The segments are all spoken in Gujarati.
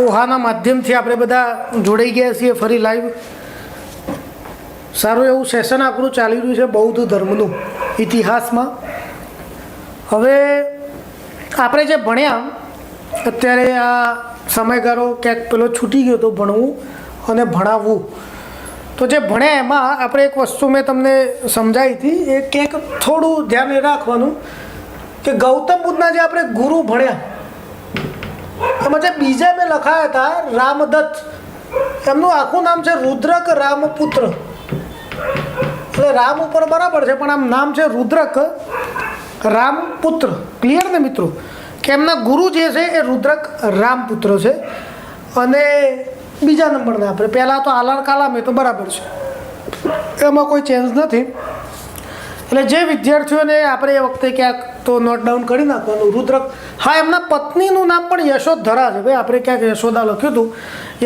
ઓહાના માધ્યમથી આપણે બધા જોડાઈ ગયા છીએ ફરી લાઈવ. સારું એવું સેશન આપણું ચાલી રહ્યું છે બૌદ્ધ ધર્મનું ઇતિહાસમાં. હવે આપણે જે ભણ્યા અત્યારે આ સમયગાળો ક્યાંક પેલો છૂટી ગયો તો ભણવું અને ભણાવવું. તો જે ભણ્યા એમાં આપણે એક વસ્તુ મેં તમને સમજાવી હતી, એ ક્યાંક થોડું ધ્યાન એ રાખવાનું કે ગૌતમ બુદ્ધના જે આપણે ગુરુ ભણ્યા એમાં જે બીજા મેં લખાયા હતા રામદત્ત, એમનું આખું નામ છે રુદ્રક રામપુત્ર. એટલે રામ ઉપર બરાબર છે પણ આમ નામ છે રુદ્રક રામપુત્ર. ક્લિયર ને મિત્રો? કે એમના ગુરુ જે છે એ રુદ્રક રામપુત્ર છે. અને બીજા નંબરના આપણે પહેલાં તો આલણ કાલામ એ તો બરાબર છે, એમાં કોઈ ચેન્જ નથી. એટલે જે વિદ્યાર્થીઓને આપણે એ વખતે ક્યાંક તો નોટ ડાઉન કરી નાખવાનું રુદ્રક. હા, એમના પત્નીનું નામ પણ યશોધરા છે. ભાઈ આપણે ક્યાંક યશોદા લખ્યું હતું,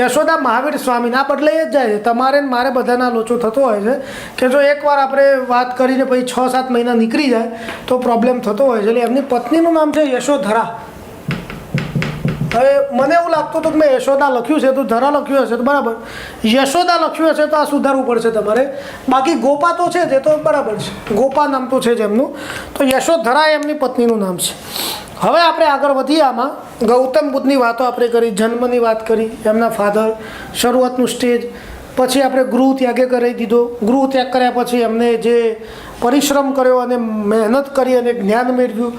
યશોદા મહાવીર સ્વામીના બદલે જ જાય છે. તમારે ને મારે બધાના લોચો થતો હોય છે કે જો એકવાર આપણે વાત કરીને પછી 6-7 મહિના નીકળી જાય તો પ્રોબ્લેમ થતો હોય છે. એટલે એમની પત્નીનું નામ છે યશોધરા. હવે મને એવું લાગતું હતું કે મેં યશોદા લખ્યું છે તો ધરા લખ્યું હશે તો બરાબર, યશોદા લખ્યું હશે તો આ સુધારવું પડશે તમારે. બાકી ગોપા તો છે તે તો બરાબર છે, ગોપા નામ તો છે જ એમનું. તો યશોધરા એમની પત્નીનું નામ છે. હવે આપણે આગળ વધીએ. આમાં ગૌતમ બુદ્ધની વાતો આપણે કરી, જન્મની વાત કરી, એમના ફાધર, શરૂઆતનું સ્ટેજ, પછી આપણે ગૃહ ત્યાગે કરી દીધો. ગૃહ ત્યાગ કર્યા પછી એમને જે પરિશ્રમ કર્યો અને મહેનત કરી અને જ્ઞાન મેળવ્યું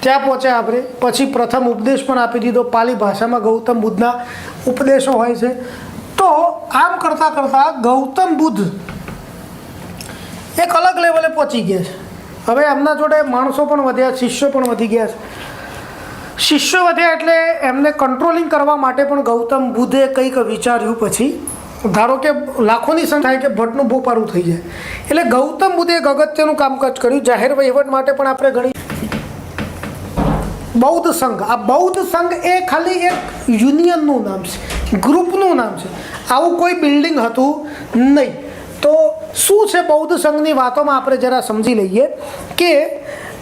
ત્યાં પહોંચ્યા આપણે. પછી પ્રથમ ઉપદેશ પણ આપી દીધો. પાલી ભાષામાં ગૌતમ બુદ્ધના ઉપદેશો હોય છે. તો આમ કરતાં કરતાં ગૌતમ બુદ્ધ એક અલગ લેવલે પહોંચી ગયા છે. હવે એમના જોડે માણસો પણ વધ્યા, શિષ્યો પણ વધી ગયા છે. શિષ્યો વધ્યા એટલે એમને કંટ્રોલિંગ કરવા માટે પણ ગૌતમ બુદ્ધે કંઈક વિચાર્યું. પછી ધારો કે લાખોની સંખ્યા કે ભટ્ટનું ભોપારું થઈ જાય એટલે ગૌતમ બુદ્ધે એક અગત્યનું કામકાજ કર્યું. જાહેર વહીવટ માટે પણ આપણે ઘણી બૌદ્ધ સંઘ. આ બૌદ્ધ સંઘ એ ખાલી એક યુનિયનનું નામ છે, ગ્રુપનું નામ છે. આવું કોઈ બિલ્ડિંગ હતું નહીં. તો શું છે બૌદ્ધ સંઘની વાતોમાં આપણે જરા સમજી લઈએ કે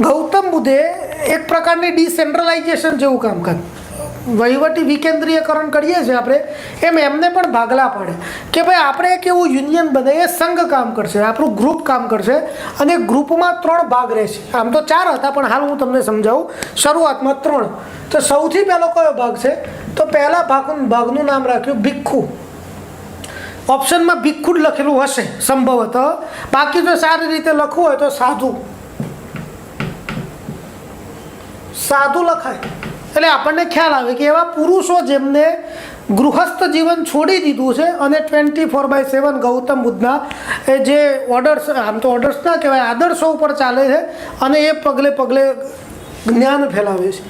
ગૌતમ બુદ્ધે એક પ્રકારની ડિસેન્ટ્રલાઇઝેશન જેવું કામકાજ, વહીવટી વિકેન્દ્રીયકરણ કરીએ છીએ આપણે એમ એમને પણ ભાગલા પાડે કે ભાઈ આપણે એક એવું યુનિયન બનાવીએ, સંઘ કામ કરશે, આપણું ગ્રુપ કામ કરશે અને ગ્રુપમાં 3 ભાગ રહેશે. આમ તો 4 હતા પણ હાલ હું તમને સમજાવું. શરૂઆતમાં 3. તો સૌથી પહેલો કયો ભાગ છે? તો પહેલા ભાગનું નામ રાખ્યું ભિક્ષુ. ઓપ્શનમાં ભિક્ષુ જ લખેલું હશે સંભવતઃ, બાકી જો સારી રીતે લખવું હોય તો સાધુ. સાધુ લખાય એટલે આપણને ખ્યાલ આવે કે એવા પુરુષો જેમને ગૃહસ્થ જીવન છોડી દીધું છે અને 24/7 ગૌતમ બુદ્ધના એ જે ઓર્ડર્સ, આમ તો ઓર્ડર્સ ના કહેવાય, આદર્શો ઉપર ચાલે છે અને એ પગલે પગલે જ્ઞાન ફેલાવે છે.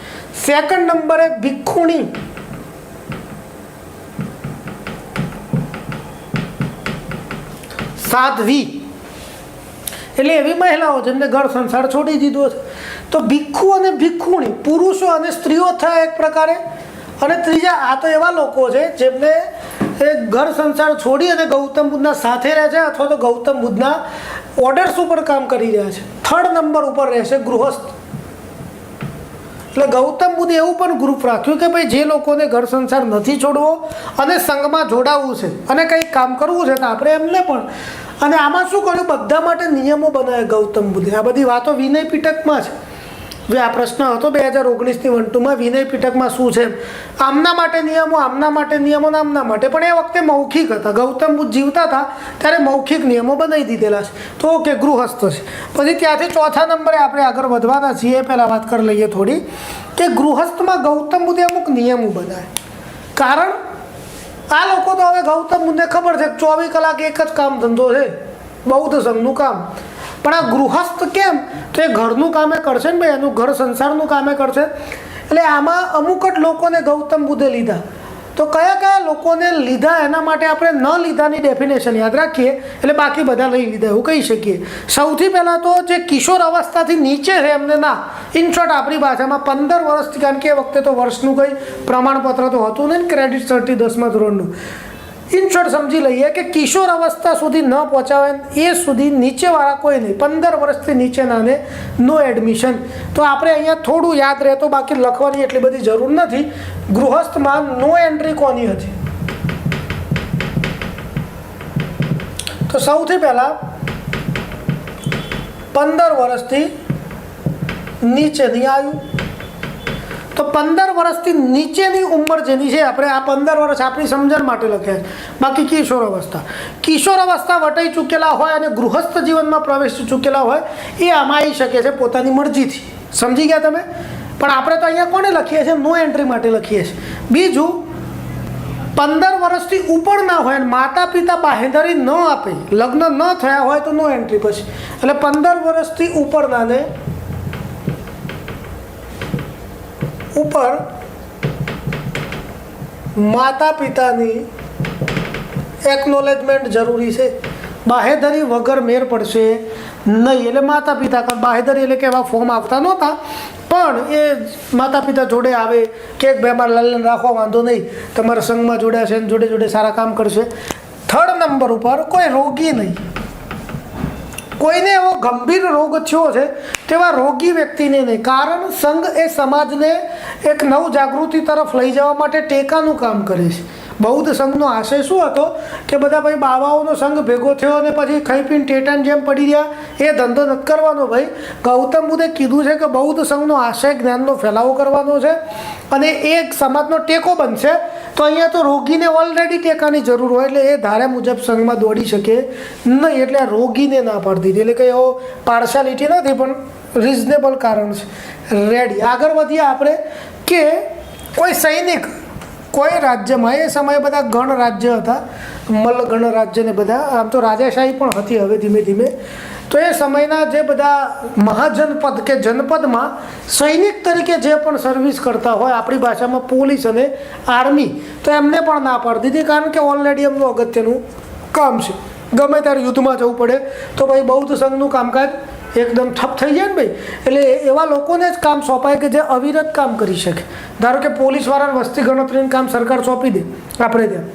સેકન્ડ નંબરે ભિક્ષુણી. સાધ્વી એટલે એવી મહિલાઓ જેમને ઘર સંસાર છોડી દીધો છે. તો ભિક્ષુ અને ભિક્ષુણી, પુરુષો અને સ્ત્રીઓ થયા એક પ્રકારે. અને ત્રીજા આ તો એવા લોકો છે જેમને એ ઘર સંસાર છોડી અને ગૌતમ બુદ્ધના સાથે રહે છે અથવા તો ગૌતમ બુદ્ધના ઓર્ડર્સ ઉપર કામ કરી રહ્યા છે. 3rd નંબર ઉપર રહેશે ગૃહસ્થ. એટલે ગૌતમ બુદ્ધે એવું પણ ગ્રુપ રાખ્યું કે ભાઈ જે લોકોને ઘર સંસાર નથી છોડવો અને સંઘમાં જોડાવવું છે અને કંઈક કામ કરવું છે તો આપણે એમને પણ. અને આમાં શું કર્યું? બધા માટે નિયમો બનાવ્યા ગૌતમ બુદ્ધે. આ બધી વાતો વિનય પીટકમાં છે. હવે આ પ્રશ્ન હતો 2019ની 1-2માં, વિનય પીટકમાં શું છે? આમના માટે નિયમો, આમના માટે નિયમો, આમના માટે. પણ એ વખતે મૌખિક હતા. ગૌતમ બુદ્ધ જીવતા હતા ત્યારે મૌખિક નિયમો બનાવી દીધેલા છે. તો ઓકે, ગૃહસ્થ છે. પછી ત્યાંથી 4થા નંબરે આપણે આગળ વધવાના છીએ. એ પહેલાં વાત કરી લઈએ થોડી કે ગૃહસ્થમાં ગૌતમ બુદ્ધે અમુક નિયમો બનાવ્યા. કારણ આ લોકો તો હવે ગૌતમ બુદ્ધને ખબર છે 24 કલાક એક જ કામ ધંધો છે, બૌદ્ધ સંઘનું કામ. પણ આ ગૃહસ્થ કેમ? તો એ ઘરનું કામે કરશે ને ભાઈ, એનું ઘર સંસારનું કામે કરશે. એટલે આમાં અમુક જ લોકોને ગૌતમ બુદ્ધે લીધા. તો કયા કયા લોકોને લીધા એના માટે આપણે ન લીધાની ડેફિનેશન યાદ રાખીએ એટલે બાકી બધા લઈ લીધા એવું કહી શકીએ. સૌથી પહેલાં તો જે કિશોર અવસ્થાથી નીચે છે એમને ના, ઇન શોર્ટ આપણી ભાષામાં 15 વર્ષથી, કારણ કે એ વખતે તો વર્ષનું કંઈ પ્રમાણપત્ર તો હતું નહીં, ક્રેડિટ સર્ટી 10મા ધોરણનું. ઇન શોર્ટ સમજી લઈએ કે કિશોર અવસ્થા સુધી ન પહોંચાવે એ સુધી નીચેવાળા કોઈ નહીં, 15 વર્ષથી નીચેનાને નો એડમિશન. તો આપણે અહીંયા થોડું યાદ રહેતો, બાકી લખવાની એટલી બધી જરૂર નથી. ગૃહસ્થમાં નો એન્ટ્રી કોની હતી? તો સૌથી પહેલાં 15 વર્ષથી નીચેની આવ્યું. તો 15 વર્ષથી નીચેની ઉંમર જેની છે, આપણે આ 15 વર્ષ આપણી સમજણ માટે લખ્યા છે. બાકી કિશોર અવસ્થા, કિશોર અવસ્થા વટાઈ ચૂકેલા હોય અને ગૃહસ્થ જીવનમાં પ્રવેશી ચૂકેલા હોય એ આમાં આવી શકે છે પોતાની મરજીથી. સમજી ગયા તમે? પણ આપણે તો અહીંયા કોને લખીએ છીએ? નો એન્ટ્રી માટે લખીએ છીએ. બીજું, 15 વર્ષથી ઉપર ના હોય અને માતા પિતા બાહેંધરી ન આપે, લગ્ન ન થયા હોય તો નો એન્ટ્રી પછી. એટલે 15 વર્ષથી ઉપરનાને ઉપર માતા પિતાની એકનોલેજમેન્ટ જરૂરી છે. બાહેધરી વગર મેર પડશે નહીં. એટલે માતા પિતા, બાહેધરી એટલે કે એવા ફોર્મ આવતા નહોતા, પણ એ માતા પિતા જોડે આવે કે ભાઈ અમારે લાલન રાખવા વાંધો નહીં, તમારા સંઘમાં જોડ્યા છે જોડે જોડે સારા કામ કરશે. 3rd નંબર ઉપર કોઈ રોગી નહીં. કોઈને એવો ગંભીર રોગ થયો છે તેવા રોગી વ્યક્તિને નહીં. કારણ સંઘ એ સમાજને એક નવ જાગૃતિ તરફ લઈ જવા માટે ટેકાનું કામ કરે છે. બૌદ્ધ સંઘનો આશય શું હતો કે બધા ભાઈ બાવાઓનો સંઘ ભેગો થયો અને પછી ખાઈ પીને ટેટાની જેમ પડી રહ્યા, એ ધંધો નથી કરવાનો ભાઈ. ગૌતમ બુદ્ધે કીધું છે કે બૌદ્ધ સંઘનો આશય જ્ઞાનનો ફેલાવો કરવાનો છે અને એ સમાજનો ટેકો બનશે. તો અહીંયા તો રોગીને ઓલરેડી ટેકાની જરૂર હોય એટલે એ ધારે મુજબ સંઘમાં દોડી શકે નહીં. એટલે આ રોગીને ના પાડી દીધી. એટલે કે એવો પાર્શિયાલિટી નથી, પણ રિઝનેબલ કારણ છે. રેડી. આગળ વધીએ આપણે કે કોઈ સૈનિક કોઈ રાજ્યમાં, એ સમયે બધા ગણ રાજ્ય હતા, મલ્લ ગણ રાજ્ય ને બધા, આમ તો રાજાશાહી પણ હતી હવે ધીમે ધીમે. તો એ સમયના જે બધા મહાજનપદ કે જનપદમાં સૈનિક તરીકે જે પણ સર્વિસ કરતા હોય, આપણી ભાષામાં પોલીસ અને આર્મી, તો એમને પણ ના પાડી દીધી. કારણ કે ઓલરેડી એમનું અગત્યનું કામ છે. ગમે ત્યારે યુદ્ધમાં જવું પડે તો ભાઈ બૌદ્ધ સંઘનું કામકાજ એકદમ ઠપ થઈ જાય ને ભાઈ. એટલે એવા લોકોને જ કામ સોંપાય કે જે અવિરત કામ કરી શકે. ધારો કે પોલીસવાળાને વસ્તી ગણતરીનું કામ સરકાર સોંપી દે આપણે ત્યાં,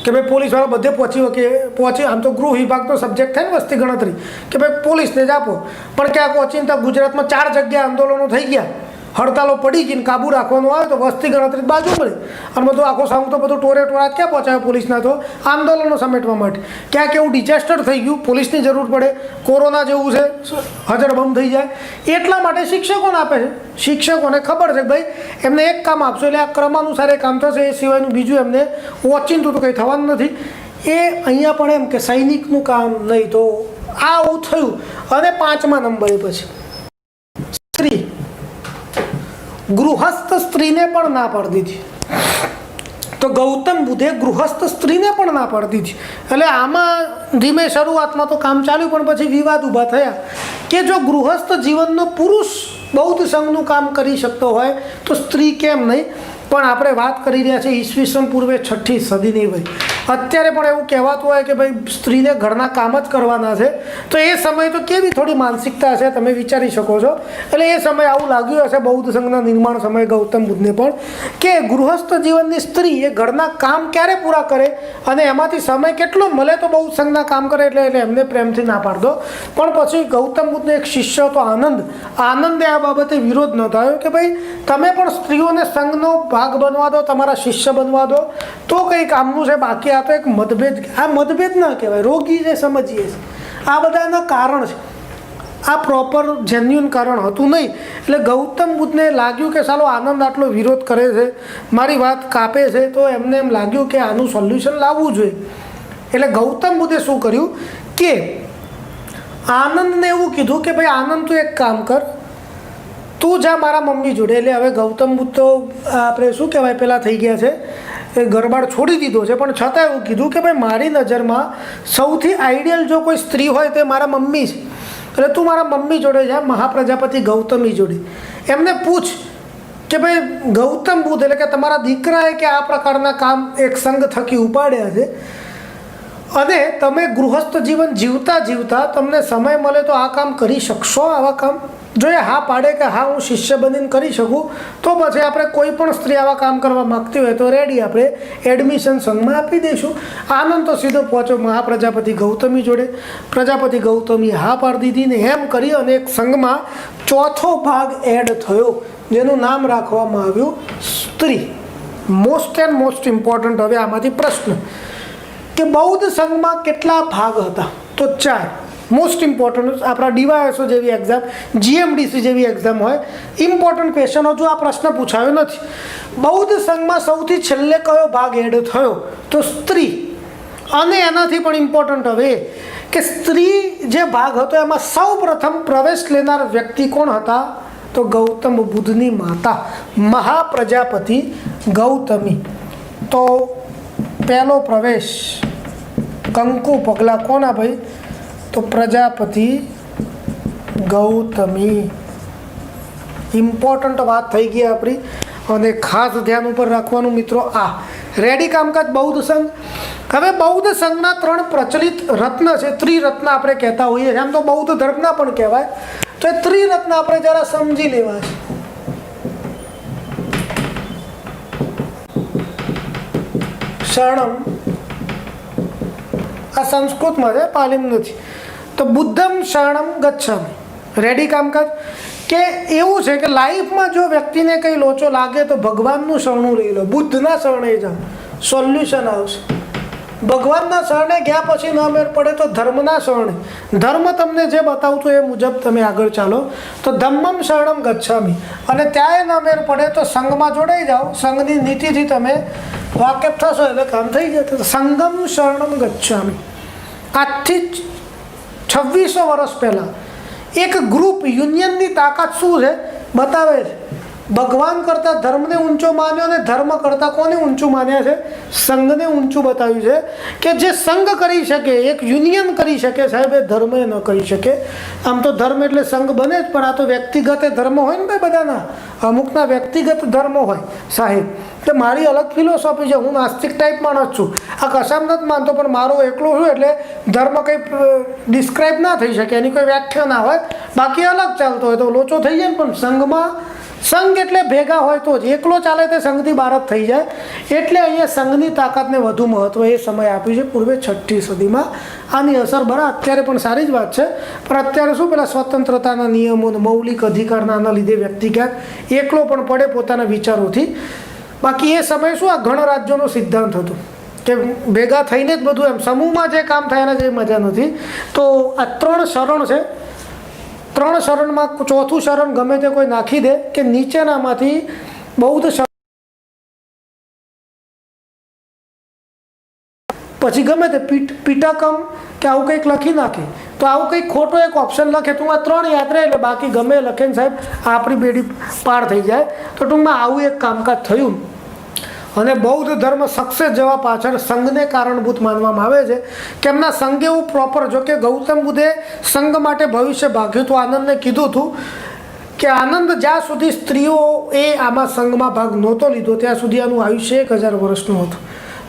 કે ભાઈ પોલીસવાળા બધે પહોંચી, આમ તો ગૃહ વિભાગનો સબ્જેક્ટ થાય ને વસ્તી ગણતરી, કે ભાઈ પોલીસને જ આપો. પણ ક્યાંક ઓચિંતા ગુજરાતમાં 4 જગ્યાએ આંદોલનો થઈ ગયા, હડતાલો પડી ગઈ, કાબુ રાખવાનું આવે તો વસ્તી ગણતરી બાજુ મળે અને બધું આખો સંઘ તો બધું ટોરે ટોરા ક્યાં પહોંચાવે પોલીસના? તો આંદોલનો સમેટવા માટે. ક્યાંક એવું ડિઝાસ્ટર થઈ ગયું, પોલીસની જરૂર પડે, કોરોના જેવું છે, હજરબમ થઈ જાય, એટલા માટે શિક્ષકોને આપે છે. શિક્ષકોને ખબર છે કે ભાઈ એમને એક કામ આપશો એટલે આ ક્રમાનુસાર એ કામ થશે, એ સિવાયનું બીજું એમને ઓચિંતું તો કંઈ થવાનું નથી. એ અહીંયા પણ એમ કે સૈનિકનું કામ નહીં. તો આ આવું થયું. અને 5મા નંબરે પછી સ્ત્રી, ગૃહસ્થ સ્ત્રીને પણ ના પાડી દીધી. તો ગૌતમ બુદ્ધે ગૃહસ્થ સ્ત્રીને પણ ના પાડી દીધી. એટલે આમાં ધીમે શરૂઆતમાં તો કામ ચાલ્યું, પણ પછી વિવાદ ઊભા થયા કે જો ગૃહસ્થ જીવનનો પુરુષ બૌદ્ધ સંઘનું કામ કરી શકતો હોય તો સ્ત્રી કેમ નહીં? પણ આપણે વાત કરી રહ્યા છીએ ઈસવીસન પૂર્વે 6ઠી સદીની ભાઈ. અત્યારે પણ એવું કહેવાતું હોય કે ભાઈ સ્ત્રીને ઘરના કામ જ કરવાના છે. તો એ સમય તો કેવી થોડી માનસિકતા હશે તમે વિચારી શકો છો. એટલે એ સમય આવું લાગ્યું હશે બૌદ્ધ સંઘના નિર્માણ સમયે ગૌતમ બુદ્ધને પણ, કે ગૃહસ્થ જીવનની સ્ત્રી એ ઘરના કામ ક્યારે પૂરા કરે અને એમાંથી સમય કેટલો મળે તો બૌદ્ધ સંઘના કામ કરે. એટલે એમને પ્રેમથી ના પાડતો. પણ પછી ગૌતમ બુદ્ધનો એક શિષ્ય હતો આનંદે આ બાબતે વિરોધ ન થયો કે ભાઈ તમે પણ સ્ત્રીઓને સંઘનો ભાગ બનવા દો, તમારા શિષ્ય બનવા દો તો કંઈ કામનું છે. બાકી આ તો એક મતભેદ, આ મતભેદ ના કહેવાય, રોગી જે સમજીએ છીએ. આ બધાના કારણ છે, આ પ્રોપર જેન્યુઅન કારણ હતું નહીં. એટલે ગૌતમ બુદ્ધને લાગ્યું કે ચાલો આનંદ આટલો વિરોધ કરે છે, મારી વાત કાપે છે, તો એમને એમ લાગ્યું કે આનું સોલ્યુશન લાવવું જોઈએ. એટલે ગૌતમ બુદ્ધે શું કર્યું કે આનંદને એવું કીધું કે ભાઈ આનંદ તું એક કામ કર, તું જા મારા મમ્મી જોડે. એટલે હવે ગૌતમ બુદ્ધ તો આપણે શું કહેવાય પેલા થઈ ગયા છે, એ ગરબાડ છોડી દીધો છે, પણ છતાં એવું કીધું કે ભાઈ મારી નજરમાં સૌથી આઈડિયલ જો કોઈ સ્ત્રી હોય તો મારા મમ્મી છે. એટલે તું મારા મમ્મી જોડે જા, મહાપ્રજાપતિ ગૌતમી જોડે. એમને પૂછ કે ભાઈ ગૌતમ બુદ્ધ એટલે કે તમારા દીકરાએ કે આ પ્રકારના કામ એક સંઘ થકી ઉપાડ્યા છે, અને તમે ગૃહસ્થ જીવન જીવતા જીવતા તમને સમય મળે તો આ કામ કરી શકશો? આવા કામ જો એ હા પાડે કે હા હું શિષ્ય બનીને કરી શકું, તો પછી આપણે કોઈ પણ સ્ત્રી આવા કામ કરવા માગતી હોય તો રેડી, આપણે એડમિશન સંઘમાં આપી દઈશું. આનંદ તો સીધો પહોંચ્યો મહાપ્રજાપતિ ગૌતમી જોડે. પ્રજાપતિ ગૌતમી હા પાડી દીધી ને એમ કરી અને એક સંઘમાં ચોથો ભાગ એડ થયો, જેનું નામ રાખવામાં આવ્યું સ્ત્રી. મોસ્ટ એન્ડ મોસ્ટ ઇમ્પોર્ટન્ટ હવે આમાંથી પ્રશ્ન કે બૌદ્ધ સંઘમાં કેટલા ભાગ હતા? તો 4. મોસ્ટ ઇમ્પોર્ટન્ટ આપણા ડીવાયએસઓ જેવી એક્ઝામ, જીએમડીસી જેવી એક્ઝામ હોય, ઇમ્પોર્ટન્ટ ક્વેશ્ચન હજુ આ પ્રશ્ન પૂછાયો નથી. બૌદ્ધ સંઘમાં સૌથી છેલ્લે કયો ભાગ એડ થયો? તો સ્ત્રી. અને એનાથી પણ ઇમ્પોર્ટન્ટ હવે કે સ્ત્રી જે ભાગ હતો એમાં સૌ પ્રથમ પ્રવેશ લેનાર વ્યક્તિ કોણ હતા? તો ગૌતમ બુદ્ધની માતા મહાપ્રજાપતિ ગૌતમી. તો પહેલો પ્રવેશ કંકુ પગલા કોના ભાઈ? તો પ્રજાપતિ ગૌતમી. ઇમ્પોર્ટન્ટ વાત થઈ ગઈ આપણી, અને ખાસ ધ્યાન ઉપર રાખવાનું મિત્રો. આ રેડી કામકાજ બૌદ્ધ સંઘ. હવે બૌદ્ધ સંઘના 3 પ્રચલિત રત્ન છે, ત્રિરત્ન આપણે કહેતા હોઈએ છીએ. આમ તો બૌદ્ધ ધર્મના પણ કહેવાય. તો એ ત્રિરત્ન આપણે જરા સમજી લેવા છે. શરણમ, આ સંસ્કૃતમાં છે, પાલીમાં નથી. તો બુદ્ધમ શરણમ ગચ્છામિ. રેડી કામકાજ કે એવું છે કે લાઈફમાં જો વ્યક્તિને કંઈ લોચો લાગે તો ભગવાનનું શરણું લઈ લો, બુદ્ધના શરણે જાઓ, સોલ્યુશન આવશે. ભગવાનના શરણે ગયા પછી ન મેળ પડે તો ધર્મના શરણે, ધર્મ તમને જે બતાવું છું એ મુજબ તમે આગળ ચાલો. તો ધમ્મમ શરણમ ગચ્છામિ. અને ત્યાં ન મેળ પડે તો સંઘમાં જોડાઈ જાઓ, સંઘની નીતિથી તમે વાકેફ થશો એટલે કામ થઈ જશે. સંઘમ શરણમ ગચ્છામિ. આજથી 2600 વર્ષ પહેલાં એક ગ્રુપ યુનિયનની તાકાત શું છે બતાવે છે. ભગવાન કરતાં ધર્મને ઊંચો માન્યો અને ધર્મ કરતાં કોને ઊંચું માન્યા છે? સંઘને ઊંચું બતાવ્યું છે કે જે સંઘ કરી શકે, એક યુનિયન કરી શકે સાહેબ, એ ધર્મ ન કરી શકે. આમ તો ધર્મ એટલે સંઘ બને જ, પણ આ તો વ્યક્તિગત ધર્મ હોય ને ભાઈ, બધાના અમુકના વ્યક્તિગત ધર્મો હોય સાહેબ. તો મારી અલગ ફિલોસોફી છે, હું નાસ્તિક ટાઈપ માણસ છું, આ કશામ નથી માનતો, પણ મારો એકલો છું એટલે ધર્મ કંઈ ડિસ્ક્રાઇબ ના થઈ શકે, એની કોઈ વ્યાખ્યા ના હોય. બાકી અલગ ચાલતો હોય તો લોચો થઈ જાય ને. પણ સંઘમાં, સંઘ એટલે ભેગા હોય તો જ, એકલો ચાલે તે સંઘથી બહાર જ થઈ જાય. એટલે અહીંયા સંઘની તાકાતને વધુ મહત્ત્વ એ સમય આપ્યું છે પૂર્વે 6ઠી સદીમાં. આની અસર બરાબર અત્યારે પણ સારી જ વાત છે, પણ અત્યારે શું પેલા સ્વતંત્રતાના નિયમો, મૌલિક અધિકારના લીધે વ્યક્તિ ક્યાંક એકલો પણ પડે પોતાના વિચારોથી. બાકી એ સમયે શું આ ગણરાજ્યોનો સિદ્ધાંત હતો કે ભેગા થઈને જ બધું, એમ સમૂહમાં જે કામ થાય એના જેવી મજા નથી. તો આ 3 શરણ છે. 3 શરણમાં ચોથું શરણ ગમે તે કોઈ નાખી દે કે નીચેનામાંથી બૌદ્ધ શરણ, પછી ગમે તે પીટકમ કે આવું કંઈક લખી નાખે, તો આવું કંઈક ખોટો એક ઓપ્શન લખે તો આ 3 યાદ રહે, એટલે બાકી ગમે લખે ને સાહેબ આપણી બેડી પાર થઈ જાય. તો ટૂંકમાં આવું એક કામકાજ થયું. અને બૌદ્ધ ધર્મ સક્સેસ જવા પાછળ સંઘને કારણભૂત માનવામાં આવે છે કે એમના સંઘ એવું પ્રોપર, જો કે ગૌતમ બુદ્ધે સંઘ માટે ભવિષ્ય ભાગ્યું હતું. આનંદને કીધું હતું કે આનંદ જ્યાં સુધી સ્ત્રીઓ એ આમાં સંઘમાં ભાગ નહોતો લીધો ત્યાં સુધી આનું આયુષ્ય 1000 વર્ષનું હતું.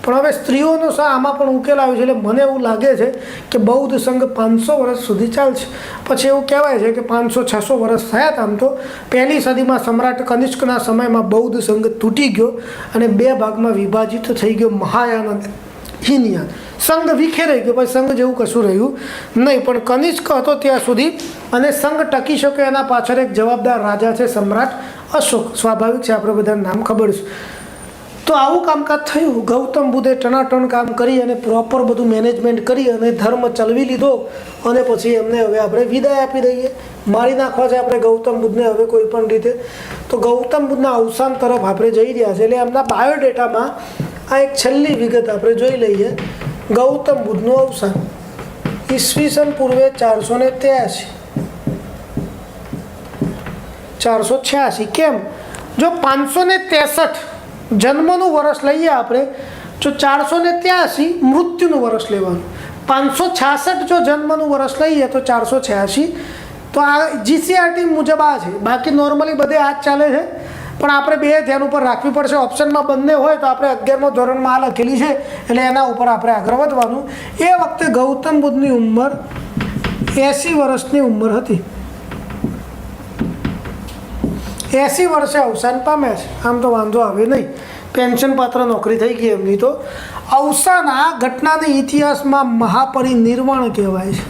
પણ હવે સ્ત્રીઓનો આમાં પણ ઉકેલ આવ્યો છે. એટલે મને એવું લાગે છે કે બૌદ્ધ સંઘ 500 વર્ષ સુધી ચાલશે. પછી એવું કહેવાય છે કે 500-600 વર્ષ થયા હતા. આમ તો 1લી સદીમાં સમ્રાટ કનિષ્કના સમયમાં બૌદ્ધ સંઘ તૂટી ગયો અને 2 ભાગમાં વિભાજિત થઈ ગયો, મહાયાન અને હીનયાન. સંઘ વિખેરાઈ ગયો, પછી સંઘ જેવું કશું રહ્યું નહીં. પણ કનિષ્ક હતો ત્યાં સુધી, અને સંઘ ટકી શક્યો એના પાછળ એક જવાબદાર રાજા છે સમ્રાટ અશોક. સ્વાભાવિક છે, આપણે બધાને નામ ખબર છે. તો આવું કામકાજ થયું. ગૌતમ બુદ્ધે ટનાટણ કામ કરી અને પ્રોપર બધું મેનેજમેન્ટ કરી અને ધર્મ ચલાવી લીધો. અને પછી એમને હવે આપણે વિદાય આપી દઈએ, મારી નાખવા છે આપણે ગૌતમ બુદ્ધને હવે કોઈ પણ રીતે. તો ગૌતમ બુદ્ધના અવસાન તરફ આપણે જઈ રહ્યા છે. એટલે એમના બાયોડેટામાં આ એક છેલ્લી વિગત આપણે જોઈ લઈએ. ગૌતમ બુદ્ધનું અવસાન ઈસવીસન પૂર્વે 483, 486. કેમ? જો 563 જન્મનું વર્ષ લઈએ આપણે, જો 483 મૃત્યુનું વર્ષ લેવાનું. 566 જો જન્મનું વર્ષ લઈએ તો 486. તો આ જીસીઆરટી મુજબ આ છે. બાકી નોર્મલી બધે આ જ ચાલે છે. પણ આપણે બે ધ્યાન ઉપર રાખવી પડશે. ઓપ્શનમાં બંને હોય તો આપણે 11મા ધોરણમાં આ લખેલી છે એટલે એના ઉપર આપણે આગળ વધવાનું. એ વખતે ગૌતમ બુદ્ધની ઉંમર 80 વર્ષની ઉંમર હતી. 80 વર્ષે અવસાન પામ્યા છે. આમ તો વાંધો આવે નહીં, પેન્શન પાત્ર નોકરી થઈ ગઈ એમની. તો અવસાન આ ઘટનાના ઇતિહાસમાં મહાપરિનિર્વાણ કહેવાય છે.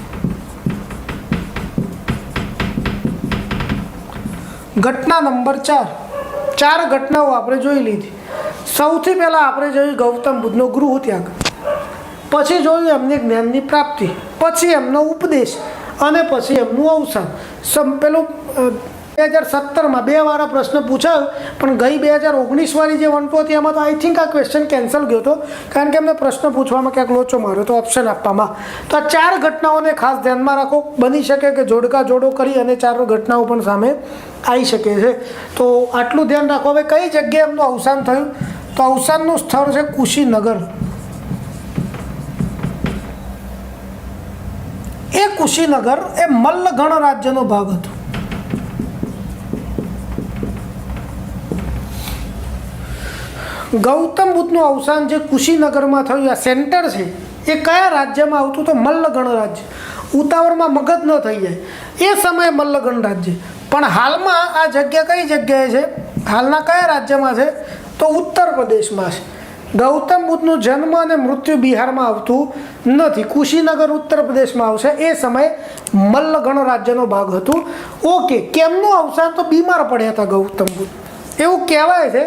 ઘટના નંબર 4 ઘટનાઓ આપણે જોઈ લીધી. સૌથી પહેલાં આપણે જોયું ગૌતમ બુદ્ધનો ગૃહ ત્યાગ, પછી જોયું એમની જ્ઞાનની પ્રાપ્તિ, પછી એમનો ઉપદેશ અને પછી એમનું અવસાન. પેલું 2017માં 2 વાર પ્રશ્ન પૂછાયો, પણ ગઈ 2019 વાળી જે 1 હતી એમાં તો આઈ થિંક આ ક્વેશ્ચન કેન્સલ ગયો હતો, કારણ કે એમને પ્રશ્ન પૂછવામાં ક્યાંક લોચો માર્યો તો ઓપ્શન આપવામાં. તો આ 4 ઘટનાઓને ખાસ ધ્યાનમાં રાખો. બની શકે કે જોડકા જોડો કરી અને 4 ઘટનાઓ પણ સામે આવી શકે છે. તો આટલું ધ્યાન રાખો. હવે કઈ જગ્યાએ એમનું અવસાન થયું? તો અવસાનનું સ્થળ છે કુશીનગર. એ કુશીનગર એ મલ્લગણ રાજ્યનો ભાગ હતો. ગૌતમ બુદ્ધનું અવસાન જે કુશીનગરમાં થયું, આ સેન્ટર છે, એ કયા રાજ્યમાં આવતું? તો મલ્લગણ રાજ્ય. ઉતાવળમાં મગજ ન થઈ જાય, એ સમયે મલ્લગણ રાજ્ય. પણ હાલમાં આ જગ્યા કઈ જગ્યાએ છે? હાલના કયા રાજ્યમાં છે? તો ઉત્તર પ્રદેશમાં છે. ગૌતમ બુદ્ધનું જન્મ અને મૃત્યુ બિહારમાં આવતું નથી, કુશીનગર ઉત્તર પ્રદેશમાં આવશે. એ સમયે મલ્લગણ રાજ્યનો ભાગ હતું. ઓકે, કેમનું અવસાન? તો બીમાર પડ્યા હતા ગૌતમ બુદ્ધ. એવું કહેવાય છે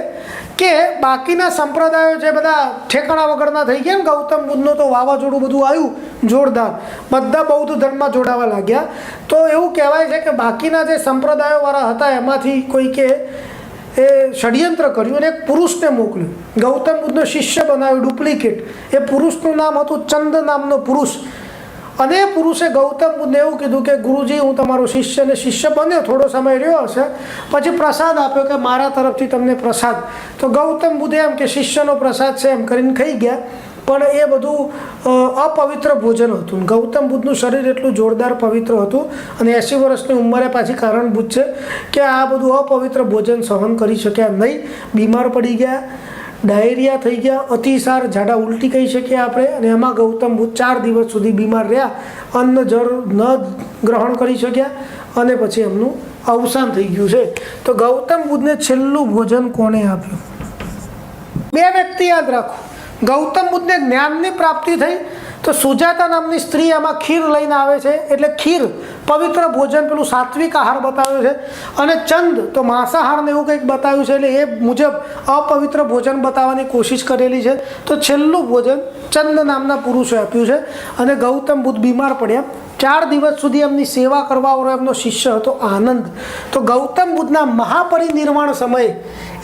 કે બાકીના સંપ્રદાયો જે બધા ઠેકાણા વગરના થઈ ગયા ને, ગૌતમ બુદ્ધનું તો વાવાઝોડું બધું આવ્યું જોરદાર, બધા બૌદ્ધ ધર્મમાં જોડાવા લાગ્યા. તો એવું કહેવાય છે કે બાકીના જે સંપ્રદાયોવાળા હતા એમાંથી કોઈકે એ ષડયંત્ર કર્યું અને એક પુરુષને મોકલ્યું, ગૌતમ બુદ્ધનો શિષ્ય બનાવ્યો, ડુપ્લિકેટ. એ પુરુષનું નામ હતું ચંદ નામનો પુરુષ. અને એ પુરુષે ગૌતમ બુદ્ધને એવું કીધું કે ગુરુજી, હું તમારો શિષ્ય. અને શિષ્ય બન્યો, થોડો સમય રહ્યો હશે, પછી પ્રસાદ આપ્યો કે મારા તરફથી તમને પ્રસાદ. તો ગૌતમ બુદ્ધે એમ કે શિષ્યનો પ્રસાદ છે એમ કરીને ખાઈ ગયા. પણ એ બધું અપવિત્ર ભોજન હતું. ગૌતમ બુદ્ધનું શરીર એટલું જોરદાર પવિત્ર હતું અને 80 વર્ષની ઉંમરે પાછી કારણભૂત છે કે આ બધું અપવિત્ર ભોજન સહન કરી શક્યા નહીં, બીમાર પડી ગયા, ડાયરિયા થઈ ગયા, અતિસાર, ઝાડા ઉલટી કહી શકીએ આપણે. અને એમાં ગૌતમ બુદ્ધ 4 દિવસ સુધી બીમાર રહ્યા, અન્ન જળ ન ગ્રહણ કરી શક્યા અને પછી એમનું અવસાન થઈ ગયું છે. તો ગૌતમ બુદ્ધને છેલ્લું ભોજન કોણે આપ્યું? 2 વ્યક્તિ યાદ રાખો. ગૌતમ બુદ્ધને જ્ઞાનની પ્રાપ્તિ થઈ તો સુજાતા નામની સ્ત્રી આમાં ખીર લઈને આવે છે, એટલે ખીર પવિત્ર ભોજન, પેલું સાત્વિક આહાર બતાવ્યો છે. અને ચંદ તો માંસાહારને એવું કંઈક બતાવ્યું છે, એટલે એ મુજબ અપવિત્ર ભોજન બતાવવાની કોશિશ કરેલી છે. તો છેલ્લું ભોજન ચંદ નામના પુરુષે આપ્યું છે. અને ગૌતમ બુદ્ધ બીમાર પડ્યા, 4 દિવસ સુધી એમની સેવા કરવાવાળો એમનો શિષ્ય હતો આનંદ. તો ગૌતમ બુદ્ધના મહાપરિનિર્વાણ સમયે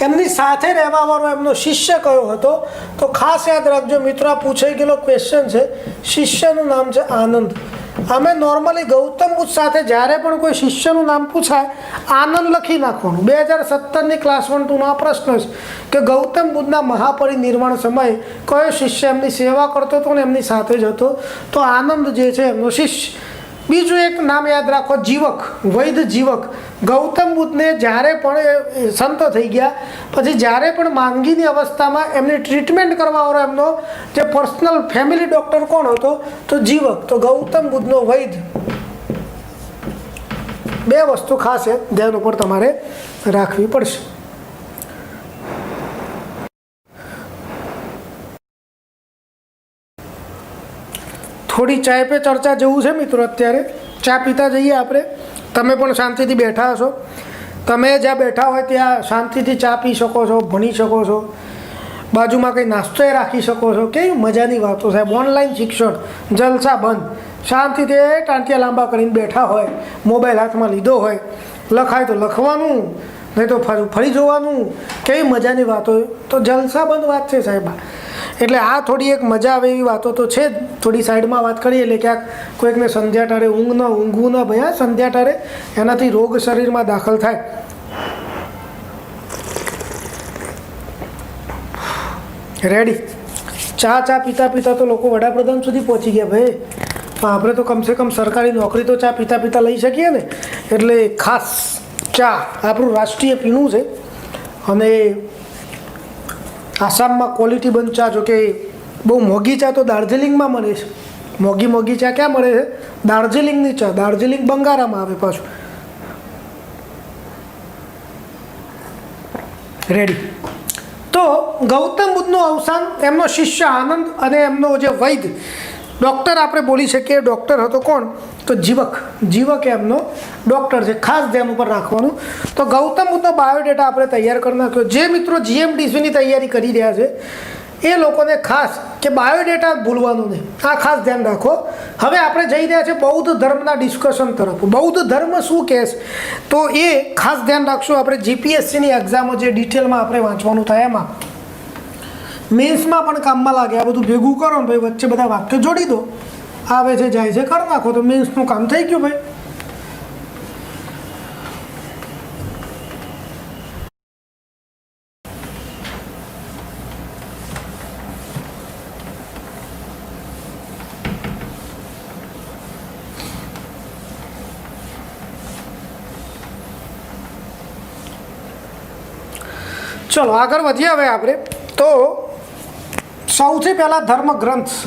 એમની સાથે રહેવાવાળો એમનો શિષ્ય કયો હતો? તો ખાસ યાદ રાખજો મિત્રો, આ પૂછાઈ ગયેલો ક્વેશ્ચન છે. શિષ્યનું નામ છે આનંદ. અમે નોર્મલી ગૌતમ બુદ્ધ સાથે જ્યારે પણ કોઈ શિષ્યનું નામ પૂછાય, આનંદ લખી નાખવાનું. 2017ની ક્લાસ 1-2નો આ પ્રશ્ન છે કે ગૌતમ બુદ્ધના મહાપરિનિર્વાણ સમયે કયો શિષ્ય એમની સેવા કરતો હતો ને એમની સાથે જ હતો? તો આનંદ જે છે એમનો શિષ્ય. બીજું એક નામ યાદ રાખો, જીવક, વૈદ જીવક. ગૌતમ બુદ્ધને જ્યારે પણ સંત થઈ ગયા પછી જ્યારે પણ માંદગીની અવસ્થામાં એમની ટ્રીટમેન્ટ કરવાવાળો એમનો જે પર્સનલ ફેમિલી ડૉક્ટર કોણ હતો? તો જીવક. તો ગૌતમ બુદ્ધનો વૈદ. 2 વસ્તુ ખાસ ધ્યાન ઉપર તમારે રાખવી પડશે. થોડી ચાય પે ચર્ચા જેવું છે મિત્રો. અત્યારે ચા પીતા જઈએ આપણે. તમે પણ શાંતિથી બેઠા હશો, તમે જ્યાં બેઠા હોય ત્યાં શાંતિથી ચા પી શકો છો, ભણી શકો છો, બાજુમાં કંઈ નાસ્તોય રાખી શકો છો. કેવી મજાની વાતો સાહેબ. ઓનલાઈન શિક્ષણ જલસા બંધ, શાંતિથી ટાંટિયા લાંબા કરીને બેઠા હોય, મોબાઈલ હાથમાં લીધો હોય, લખાય તો લખવાનું, નહીં તો ફરી જોવાનું. કેવી મજાની વાતો. તો જલસા બંધ વાત છે સાહેબ. એટલે આ થોડી એક મજા આવે એવી વાતો તો છે જ. થોડી સાઈડમાં વાત કરીએ એટલે ક્યાંક કોઈકને સંધ્યા ટારે ઊંઘવું ન ભયા સંધ્યા ટારે, એનાથી રોગ શરીરમાં દાખલ થાય. રેડી. ચા પીતા પીતા તો લોકો વડાપ્રધાન સુધી પહોંચી ગયા ભાઈ. આપણે તો કમસે કમ સરકારી નોકરી તો ચા પીતા પીતા લઈ શકીએ ને. એટલે ખાસ ચા આપણું રાષ્ટ્રીય પીણું છે અને આસામમાં ક્વોલિટી બંધ ચા, જો કે બહુ મોંઘી ચા તો દાર્જિલિંગમાં મળે છે. મોંઘી ચા ક્યાં મળે છે? દાર્જિલિંગની ચા. દાર્જિલિંગ બંગાળામાં આવે પાછું. રેડી. તો ગૌતમ બુદ્ધનું અવસાન, એમનો શિષ્ય આનંદ અને એમનો જે વૈદ્ય ડૉક્ટર આપણે બોલી શકીએ, ડૉક્ટર હતો કોણ? તો જીવક એમનો ડૉક્ટર છે. ખાસ ધ્યાન ઉપર રાખવાનું. તો ગૌતમ બુદ્ધનો બાયોડેટા આપણે તૈયાર કરી નાખ્યો. જે મિત્રો જીએમડીસીની તૈયારી કરી રહ્યા છે એ લોકોને ખાસ કે બાયોડેટા ભૂલવાનું નહીં, આ ખાસ ધ્યાન રાખો. હવે આપણે જઈ રહ્યા છીએ બૌદ્ધ ધર્મના ડિસ્કશન તરફ. બૌદ્ધ ધર્મ શું કહે છે તો એ ખાસ ધ્યાન રાખશું. આપણે જીપીએસસીની એક્ઝામો જે ડિટેલમાં આપણે વાંચવાનું થાય એમાં મેન્સમાં પણ કામમાં લાગે. આ બધું ભેગું કરો ને ભાઈ, વચ્ચે બધા વાક્ય જોડી દો, આવે છે જાય છે કરી નાખો તો મેન્સનું કામ થઈ ગયું ભાઈ. ચલો આગળ વધીએ. હવે આપણે તો સૌથી પહેલા ધર્મ ગ્રંથ.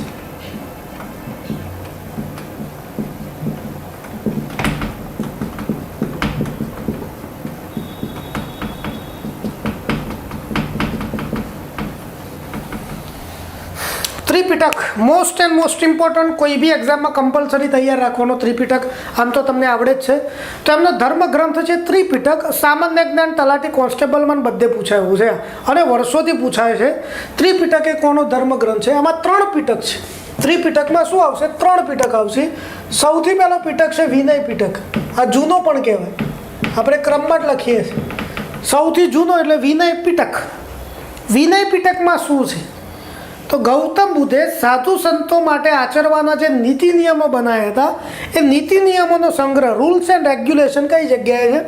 Tripitaka most and most important. કોઈ બી એક્ઝામમાં કમ્પલસરી તૈયાર રાખવાનો ત્રિપિટક. આમ તો તમને આવડે જ છે. તો એમનો ધર્મ ગ્રંથ છે ત્રિપિટક. સામાન્ય જ્ઞાન, તલાટી, કોન્સ્ટેબલમાં બધે પૂછાયું છે અને વર્ષોથી પૂછાય છે. ત્રિપિટક એ કોનો ધર્મ ગ્રંથ છે? આમાં 3 પિટક છે. ત્રિપિટકમાં શું આવશે? 3 પિટક આવશે. સૌથી પહેલો પિટક છે વિનય પિટક. આ જૂનો પણ કહેવાય, આપણે ક્રમમાં જ લખીએ છીએ. સૌથી જૂનો એટલે વિનય પિટક. વિનય પિટકમાં શું છે? તો ગૌતમ બુદ્ધે સાધુ સંતો માટે આચરવાના જે નીતિ નિયમો બનાવ્યા હતા એ નીતિ નિયમોનો સંગ્રહ, રૂલ્સ એન્ડ રેગ્યુલેશન કઈ જગ્યાએ છે?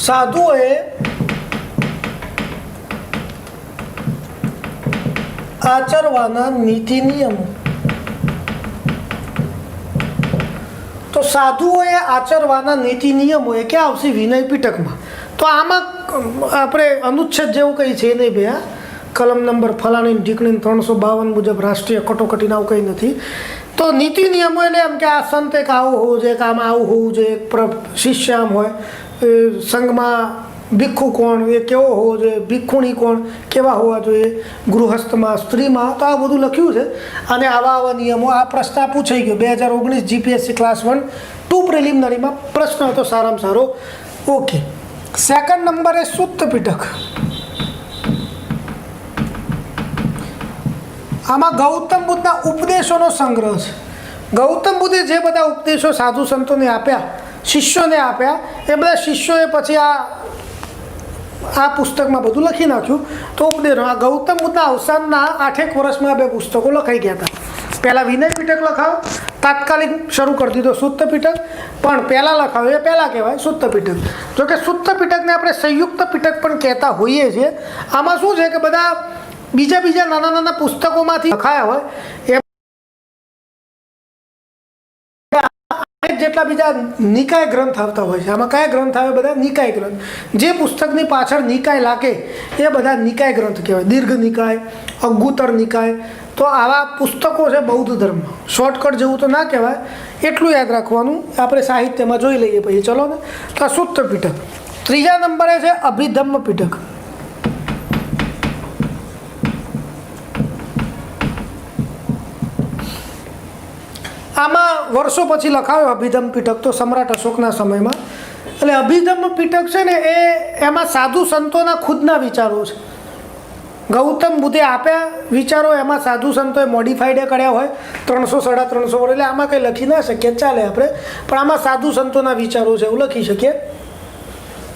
સાધુઓએ આચરવાના નીતિ નિયમો. તો સાધુઓએ આચરવાના નીતિ નિયમો એ ક્યાં આવશે? વિનય પિટકમાં. તો આમાં આપણે અનુચ્છેદ જેવું કંઈ છે નહીં ભાઈ. કલમ નંબર ફલાણી ઢીકણી 352 મુજબ રાષ્ટ્રીય કટોકટીના આવું કંઈ નથી. તો નીતિ નિયમો એટલે એમ કે આ સંત એક આવું હોવું જોઈએ, કે આમાં આવું હોવું જોઈએ, શિષ્ય આમ હોય, સંઘમાં ભિક્ષુ કોણ એ કેવો હોવો જોઈએ, ભિક્ષુણી કોણ કેવા હોવા જોઈએ, ગૃહસ્થમાં, સ્ત્રીમાં, તો આ બધું લખ્યું છે. અને આવા નિયમો. આ પ્રશ્ન પૂછાઈ ગયો 2019 જીપીએસસી ક્લાસ 1-2 પ્રિલિમિનરીમાં પ્રશ્ન હતો સારામાં સારો. ઓકે. સેકન્ડ નંબર એ સુત્ત પિટક. આમાં ગૌતમ બુદ્ધના ઉપદેશોનો સંગ્રહ છે. ગૌતમ બુદ્ધે જે બધા ઉપદેશો સાધુ સંતોને આપ્યા, શિષ્યોને આપ્યા, એ બધા શિષ્યોએ પછી આ પુસ્તકમાં બધું લખી નાખ્યું. તો ઉપદેશો આ ગૌતમ બુદ્ધના અવસાનના 8 વર્ષમાં 2 પુસ્તકો લખાઈ ગયા હતા. પહેલાં વિનય પિટક લખાવો, તાત્કાલિક શરૂ કરી દીધો સુત્ત પિટક, પણ પહેલાં લખાવો એ પહેલાં કહેવાય સુત્ત પિટક. જોકે સુત્ત પિટકને આપણે સંયુક્ત પિટક પણ કહેતા હોઈએ છીએ. આમાં શું છે કે બધા બીજા નાના પુસ્તકોમાંથી લખાયા હોય એ જેટલા બીજા નિકાય ગ્રંથ આવતા હોય છે. આમાં કયા ગ્રંથ આવે? બધા નિકાય ગ્રંથ. જે પુસ્તકની પાછળ નિકાય લાગે એ બધા નિકાય ગ્રંથ કહેવાય. દીર્ઘ નિકાય, અગુત્તર નિકાય. તો આવા પુસ્તકો છે બૌદ્ધ ધર્મ. શોર્ટકટ જેવું તો ના કહેવાય, એટલું યાદ રાખવાનું. આપણે સાહિત્યમાં જોઈ લઈએ પછી. ચલો ને. તો સુત્ત પિટક. ત્રીજા નંબરે છે અભિધમ્મ પિટક. આમાં વર્ષો પછી લખાયો અભિધમ્મ પિટક, તો સમ્રાટ અશોકના સમયમાં. એટલે અભિધમ્મ પિટક છે ને એમાં સાધુ સંતોના ખુદના વિચારો છે. ગૌતમ બુદ્ધે આપ્યા વિચારો, એમાં સાધુ સંતોએ મોડિફાઈડ કર્યા હોય 300-350 વર્ષ. એટલે આમાં કંઈ લખી ના શકીએ, ચાલે આપણે, પણ આમાં સાધુ સંતોના વિચારો છે એવું લખી શકીએ.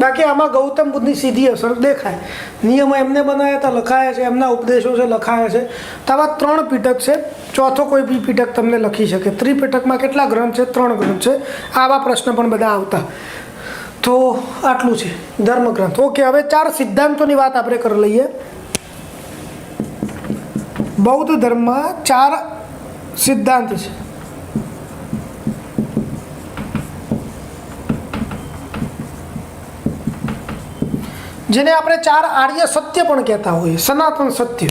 બાકી આમાં ગૌતમ બુદ્ધની સીધી અસર દેખાય. નિયમો એમને બનાવ્યા હતા, લખાયા છે, એમના ઉપદેશો છે, લખાયા છે. તો આવા 3 પિટક છે. ચોથો કોઈ બી પિટક તમને લખી શકે. ત્રિપિટકમાં કેટલા ગ્રંથ છે? 3 ગ્રંથ છે. આવા પ્રશ્ન પણ બધા આવતા. તો આટલું છે ધર્મગ્રંથ. ઓકે. હવે 4 સિદ્ધાંતોની વાત આપણે કરી લઈએ. બૌદ્ધ ધર્મમાં 4 સિદ્ધાંત છે. જેને આપણે 4 આર્ય સત્ય પણ કહેતા હોઈએ, સનાતન સત્ય,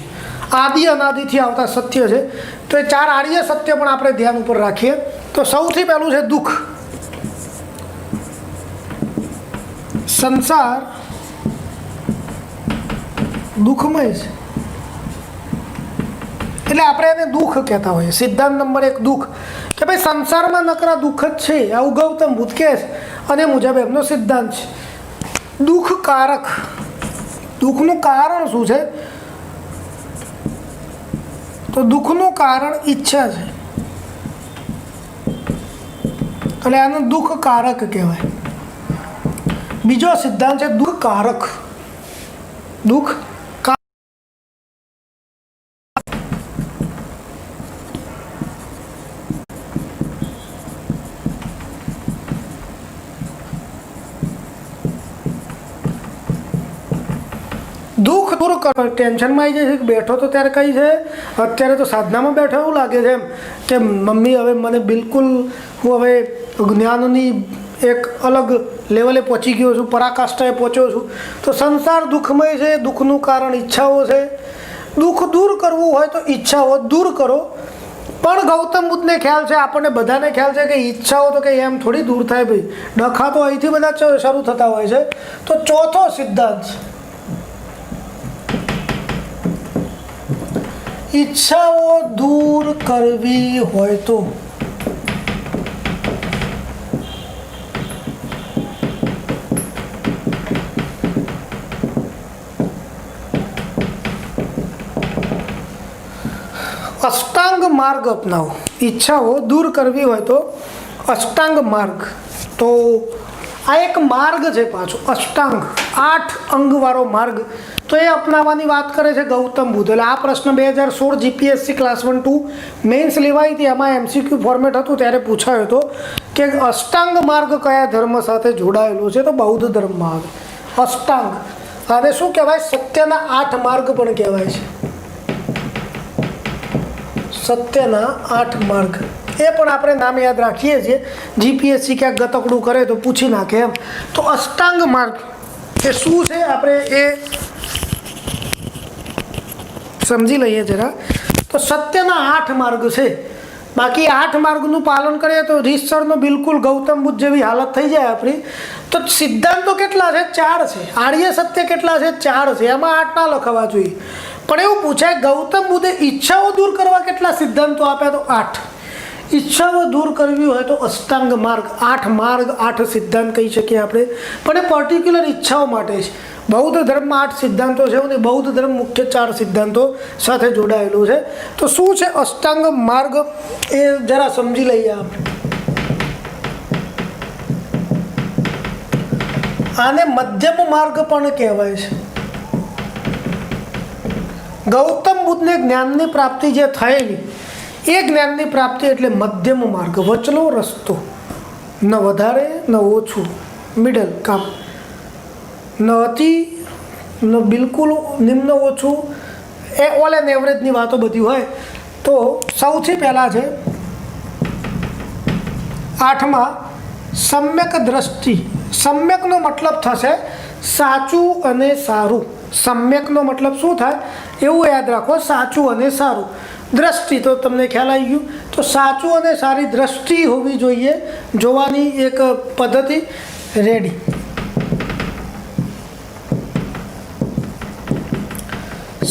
આદિ અનાદિથી આવતા સત્ય છે. તો એ 4 આર્ય સત્ય પણ આપણે ધ્યાન ઉપર રાખીએ. તો સૌથી પહેલું છે દુઃખ. સંસાર દુઃખમય છે, એટલે આપણે એને દુઃખ કહેતા હોઈએ. સિદ્ધાંત નંબર 1 દુઃખ, કે ભાઈ સંસારમાં નકરા દુઃખ જ છે, આવું ગૌતમ બુદ્ધ કહે છે અને મુજબ એમનો સિદ્ધાંત છે. દુઃખકારક, દુઃખનું કારણ શું છે? તો દુઃખનું કારણ ઈચ્છા છે, એટલે આનું દુઃખકારક કહેવાય. બીજો સિદ્ધાંત છે દુઃખકારક. દુઃખ દુઃખ દૂર કરો. ટેન્શનમાં આવી જાય છે, બેઠો તો ત્યારે કઈ છે, અત્યારે તો સાધનામાં બેઠો એવું લાગે છે એમ કે મમ્મી હવે મને બિલકુલ, હું હવે જ્ઞાનની એક અલગ લેવલે પહોંચી ગયો છું, પરાકાષ્ઠાએ પહોંચ્યો છું. તો સંસાર દુઃખમય છે, દુઃખનું કારણ ઈચ્છાઓ છે. દુઃખ દૂર કરવું હોય તો ઈચ્છાઓ દૂર કરો. પણ ગૌતમ બુદ્ધને ખ્યાલ છે, આપણને બધાને ખ્યાલ છે કે ઈચ્છાઓ તો કંઈ એમ થોડી દૂર થાય ભાઈ, ડખા તો અહીંથી બધા શરૂ થતા હોય છે. તો ચોથો સિદ્ધાંત, ઈચ્છાઓ દૂર કરવી હોય તો અષ્ટાંગ માર્ગ અપનાવો. ઈચ્છાઓ દૂર કરવી હોય તો અષ્ટાંગ માર્ગ. તો આ એક માર્ગ છે પાછો, અષ્ટાંગ, 8 અંગવાળો માર્ગ. તો એ અપનાવવાની વાત કરે છે ગૌતમ બુદ્ધ. એટલે આ પ્રશ્ન 2016 જીપીએસસી ક્લાસ 1-2 મેન્સ લેવાઈ હતી, એમાં એમસીક્યુ ફોર્મેટ હતું ત્યારે પૂછાયો હતો કે અષ્ટાંગ માર્ગ કયા ધર્મ સાથે જોડાયેલો છે? તો બૌદ્ધ ધર્મમાં આવે અષ્ટાંગ. આને શું કહેવાય? સત્યના 8 માર્ગ પણ કહેવાય છે. સત્યના 8 માર્ગ, એ પણ આપણે નામ યાદ રાખીએ છીએ. જીપીએસસી ક્યાંક ગતકડું કરે તો પૂછી નાખે એમ. તો અષ્ટાંગ માર્ગ એ શું છે આપણે એ સમજી લઈએ જરા. તો સત્યના 8 માર્ગ છે. બાકી 8 માર્ગનું પાલન કરીએ તો રીતસરનો બિલકુલ ગૌતમ બુદ્ધ જેવી હાલત થઈ જાય આપણી. તો સિદ્ધાંતો કેટલા છે? 4 છે. આર્ય સત્ય કેટલા છે? 4 છે. એમાં 8 ના લખવા જોઈએ. પણ એવું પૂછાય ગૌતમ બુદ્ધે ઈચ્છાઓ દૂર કરવા કેટલા સિદ્ધાંતો આપ્યા? તો 8. ઈચ્છાઓ દૂર કરવી હોય તો અષ્ટાંગ માર્ગ, 8 માર્ગ, 8 સિદ્ધાંત કહી શકીએ આપણે. પણ એ પર્ટિક્યુલર ઈચ્છાઓ માટે છે. બૌદ્ધ ધર્મમાં 8 સિદ્ધાંતો છે અને બૌદ્ધ ધર્મ મુખ્ય 4 સિદ્ધાંતો સાથે જોડાયેલું છે. તો શું છે અષ્ટાંગ માર્ગ એ જરા સમજી લઈએ આપણે. આને મધ્યમ માર્ગ પણ કહેવાય છે. ગૌતમ બુદ્ધને જ્ઞાનની પ્રાપ્તિ જે થયેલી એ જ્ઞાનની પ્રાપ્તિ એટલે મધ્યમ માર્ગ, વચલો રસ્તો, ન વધારે ન ઓછું, મિડલ કામ, ન અતિ ન બિલકુલ નિમ્ન ઓછું, એ ઓલ એન્ડ એવરેજની વાતો બધી હોય. તો સૌથી પહેલાં છે 8માં સમ્યક દ્રષ્ટિ. સમ્યકનો મતલબ થશે સાચું અને સારું. સમ્યકનો મતલબ શું થાય એવું યાદ રાખો, સાચું અને સારું. દ્રષ્ટિ તો તમને ખ્યાલ આવી ગયું. તો સાચું અને સારી દ્રષ્ટિ હોવી જોઈએ, જોવાની એક પદ્ધતિ. રેડી.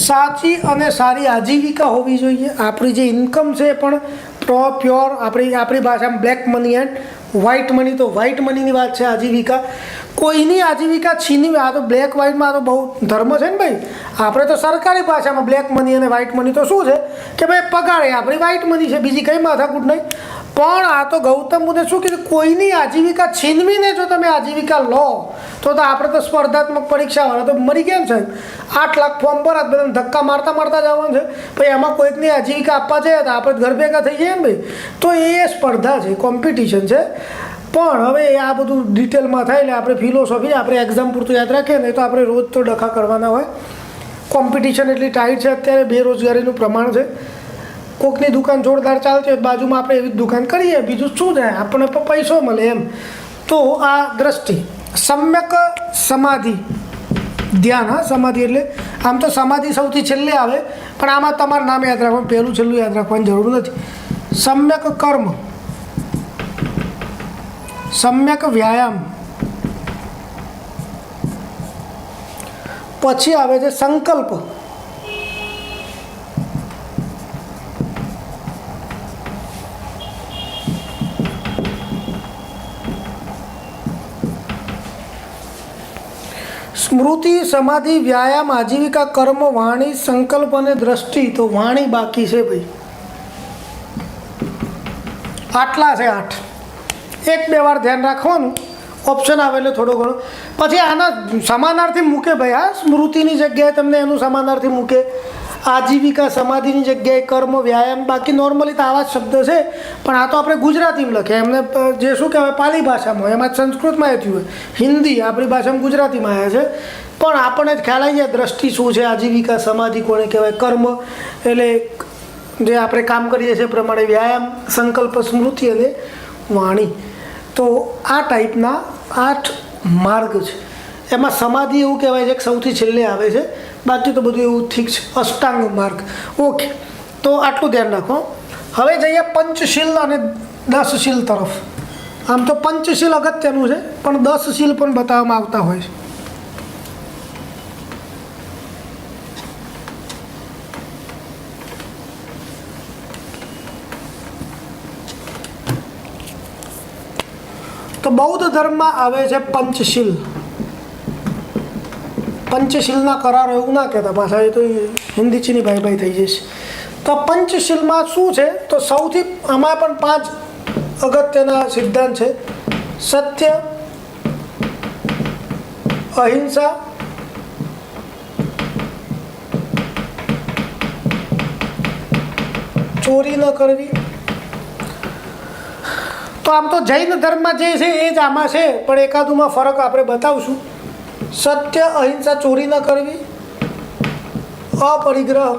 સાચી અને સારી આજીવિકા હોવી જોઈએ. આપણી જે ઇન્કમ છે એ પણ પ્યોર આપણી ભાષામાં black money and white money. તો વ્હાઇટ મનીની વાત છે આજીવિકા. કોઈની આજીવિકા છીનવી, આ તો બ્લેક વ્હાઇટમાં તો બહુ ધર્મ છે ને ભાઈ. આપણે તો સરકારી ભાષામાં બ્લેક મની અને વ્હાઇટ મની તો શું છે કે ભાઈ પગારે આપણી વ્હાઇટ મની છે, બીજી કંઈ માથાકૂટ નહીં. પણ આ તો ગૌતમ બુદ્ધે શું કીધું? કોઈની આજીવિકા છીનવીને જો તમે આજીવિકા લો તો આપણે તો સ્પર્ધાત્મક પરીક્ષાવાળા તો મરી ગયા ને સાહેબ. 8 લાખ ફોર્મ પર બધાને ધક્કા મારતા મારતા જવાનું છે. પછી એમાં કોઈકની આજીવિકા આપવા જાય તો આપણે ઘર ભેગા થઈ જઈએ ને ભાઈ. તો એ સ્પર્ધા છે, કોમ્પિટિશન છે. પણ હવે આ બધું ડિટેલમાં થાય એટલે આપણે ફિલોસોફી આપણે એક્ઝામ પૂરતું યાદ રાખીએ ને તો આપણે રોજ તો ડખા કરવાના હોય. કોમ્પિટિશન એટલી ટાઈટ છે અત્યારે, બેરોજગારીનું પ્રમાણ છે. કોકની દુકાન જોરદાર ચાલતી હોય બાજુમાં આપણે એવી જ દુકાન કરીએ, બીજું શું જાય, આપણને પૈસો મળે એમ. તો આ દ્રષ્ટિ. સમ્યક સમાધિ. ધ્યાન, હા, સમાધિ એટલે આમ તો સમાધિ સૌથી છેલ્લે આવે, પણ આમાં તમારું નામ યાદ રાખવાનું, પહેલું છેલ્લું યાદ રાખવાની જરૂર નથી. સમ્યક કર્મ, સમ્યક વ્યાયામ, પછી આવે છે સંકલ્પ. સ્મૃતિ, સમાધિ, વ્યાયામ, આજીવિકા, કર્મ, વાણી, સંકલ્પ અને દ્રષ્ટિ. તો વાણી બાકી છે ભાઈ, આટલા છે 8. 1-2 વાર ધ્યાન રાખવાનું, ઓપ્શન આવે એટલે થોડો ઘણો. પછી આના સમાનાર્થી મૂકે ભાઈ, હા, સ્મૃતિની જગ્યાએ તમને એનું સમાનાર્થી મૂકે, આજીવિકા સમાધિની જગ્યાએ કર્મ વ્યાયામ. બાકી નોર્મલી તો આવા જ શબ્દ છે, પણ આ તો આપણે ગુજરાતીમાં લખ્યા, એમને જે શું કહેવાય પાલી ભાષામાં, એમાં સંસ્કૃતમાં એ થયું હોય, હિન્દી આપણી ભાષામાં ગુજરાતીમાં આવ્યા છે. પણ આપણને જ ખ્યાલ આવી જાય દ્રષ્ટિ શું છે, આજીવિકા સમાધિ કોને કહેવાય, કર્મ એટલે જે આપણે કામ કરીએ છીએ પ્રમાણે, વ્યાયામ, સંકલ્પ, સ્મૃતિ અને વાણી. તો આ ટાઈપના 8 માર્ગ છે. એમાં સમાધિ એવું કહેવાય છે કે સૌથી છેલ્લે આવે છે, બાકી તો બધું એવું ઠીક છે, અષ્ટાંગ માર્ગ. ઓકે, તો આટલું ધ્યાન રાખો. હવે જઈએ પંચશીલ અને 10 શીલ તરફ. આમ તો પંચશીલ અગત્યનું છે, પણ 10 શીલ પણ બતાવવામાં આવતા હોય છે. તો બૌદ્ધ ધર્મમાં આવે છે પંચશીલ. પંચશીલના કરાર એવું ના કહેતા, પાછા એ તો હિન્દી ચીની ભાઈ ભાઈ થઈ જશે. તો પંચશીલમાં શું છે, તો સૌથી આમાં પણ 5 અગત્યના સિદ્ધાંત છે. સત્ય, અહિંસા, ચોરી ન કરવી. તો આમ તો જૈન ધર્મમાં જે છે એ જ આમાં છે, પણ એકાદુમાં ફરક આપણે બતાવશું. સત્ય, અહિંસા, ચોરી ન કરવી, અપરિગ્રહ,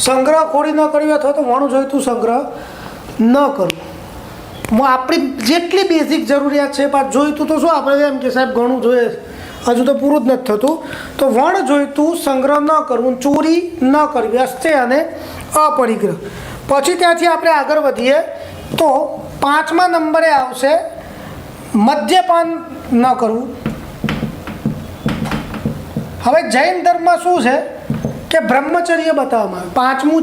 સંગ્રહખોરી ન કરવી, અથવા તો વણ જોઈતું સંગ્રહ ન કરવું. આપણી જેટલી બેઝિક જરૂરિયાત છે, પાછું જોઈતું તો શું આપણે એમ કે સાહેબ ઘણું જોઈએ, હજુ તો પૂરું જ નથી થતું. તો વણ જોઈતું સંગ્રહ ન કરવું, ચોરી ન કરવી, અસ્થ્ય અને અપરિગ્રહ. પછી ત્યાંથી આપણે આગળ વધીએ તો 5મા નંબરે આવશે મદ્યપાન ન કરવું. હવે જૈન ધર્મમાં શું છે કે બ્રહ્મચર્ય બતાવવામાં આવે. 5મું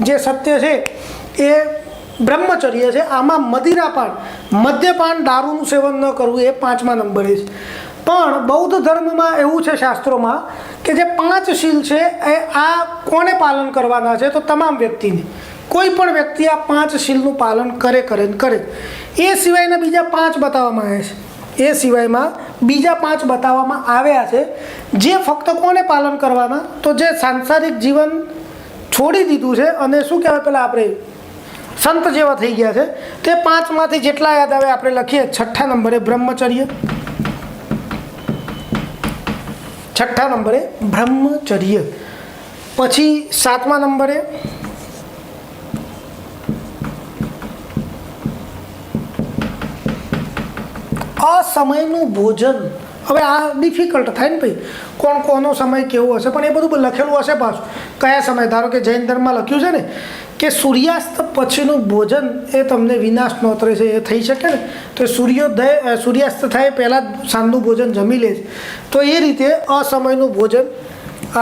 જે સત્ય છે એ બ્રહ્મચર્ય છે. આમાં મદિરાપાન, મદ્યપાન, દારૂનું સેવન ન કરવું એ 5મા નંબરે છે. પણ બૌદ્ધ ધર્મમાં એવું છે શાસ્ત્રોમાં કે જે 5 શીલ છે એ આ કોને પાલન કરવાના છે, તો તમામ વ્યક્તિને. કોઈ પણ વ્યક્તિ આ 5 શીલનું પાલન કરે. એ સિવાયના બીજા 5 બતાવવામાં આવ્યા છે. એ સિવાયમાં બીજા 5 બતાવવામાં આવ્યા છે, જે ફક્ત કોને પાલન કરવાના, તો જે સાંસારિક જીવન છોડી દીધું છે અને શું કહેવાય પેલા આપણે સંત જેવા થઈ ગયા છે, તે 5માંથી જેટલા યાદ આવે આપણે લખીએ. 6ઠ્ઠા નંબરે બ્રહ્મચર્ય, 6ઠ્ઠા નંબરે બ્રહ્મચર્ય. પછી 7મા નંબરે અસમયનું ભોજન. હવે આ ડિફિકલ્ટ થાય ને ભાઈ, કોનો સમય કેવો હશે, પણ એ બધું લખેલું હશે પાછું કયા સમય. ધારો કે જૈન ધર્મમાં લખ્યું છે ને કે સૂર્યાસ્ત પછીનું ભોજન એ તમને વિનાશ નોતરે છે, એ થઈ શકે ને. તો સૂર્યાસ્ત થાય પહેલાં જ સાંજનું ભોજન જમી લે છે. તો એ રીતે અસમયનું ભોજન.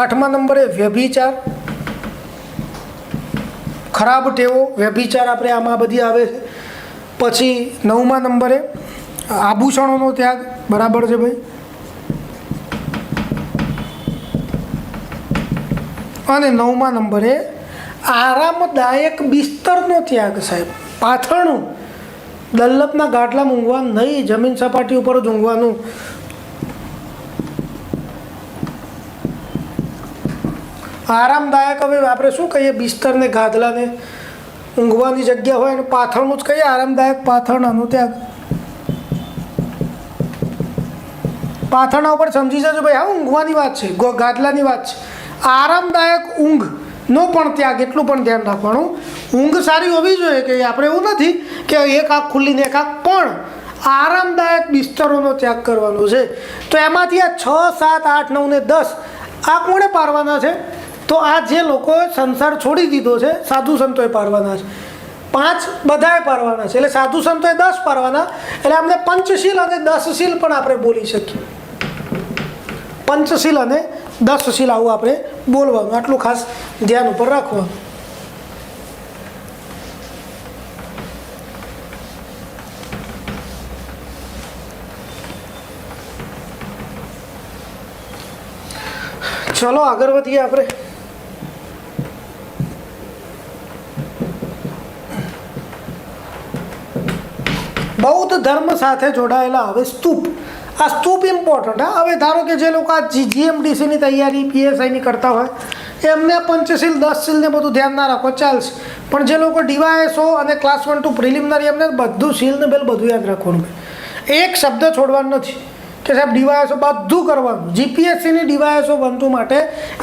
8મા નંબરે વ્યભિચાર, ખરાબ ટેવો, વ્યભિચાર આપણે આમાં બધી આવે છે. પછી 9મા નંબરે આભૂષણોનો ત્યાગ, બરાબર છે ભાઈ. અને 9મા નંબરે આરામદાયક બિસ્તરનો ત્યાગ. સાહેબ પાથરણું, દલ્લપના ગાટલામાં ઊંઘવાનું નહીં, જમીન સપાટી ઉપર જ ઊંઘવાનું. આરામદાયક, હવે આપણે શું કહીએ, બિસ્તરને ગાદલાને ઊંઘવાની જગ્યા હોય અને પાથરણું જ કહીએ આરામદાયક. પાથરણાનો ત્યાગ. પાથરણા ઉપર સમજી જજો ભાઈ, હા ઊંઘવાની વાત છે, ગાદલાની વાત છે. આરામદાયક ઊંઘ નો પણ ત્યાગ, એટલું પણ ધ્યાન રાખવાનું. ઊંઘ સારી હોવી જોઈએ, કે આપણે એવું નથી કે એક આંખ ખુલ્લીને એક આંખ, પણ આરામદાયક બિસ્તરોનો ત્યાગ કરવાનો છે. તો એમાંથી આ 6, 7, 8, 9 ને 10 આ કોણે પારવાના છે? તો આ જે લોકોએ સંસાર છોડી દીધો છે, સાધુ સંતોએ પારવાના છે. 5 બધાએ પારવાના છે, એટલે સાધુ સંતોએ 10 પારવાના. એટલે અમને પંચશીલ અને 10 શીલ પણ આપણે બોલી શકીએ. પંચશીલ અને 10 શીલ આવું આપણે બોલવાનું, આટલું ખાસ ધ્યાન ઉપર રાખવાનું. ચલો આગળ વધીએ આપણે. બૌદ્ધ ધર્મ સાથે જોડાયેલા હવે સ્તૂપ. આ સ્તૂપ ઇમ્પોર્ટન્ટ. હવે ધારો કે જે લોકો આ જીએમડીસીની તૈયારી, પીએસઆઈની કરતા હોય, એમને પંચશીલ 10 શીલ ને બધું ધ્યાન ના રાખો ચાલશે. પણ જે લોકો ડીવાયએસઓ અને ક્લાસ 1 to પ્રિલિમિનરી, એમને બધું શીલ ને બેલ બધું યાદ રાખવાનું. એક શબ્દ છોડવાનું નથી કે સાહેબ ડીવાયએસઓ બધું કરવાનું. જીપીએસસીની ડીવાયએસઓ બનતું માટે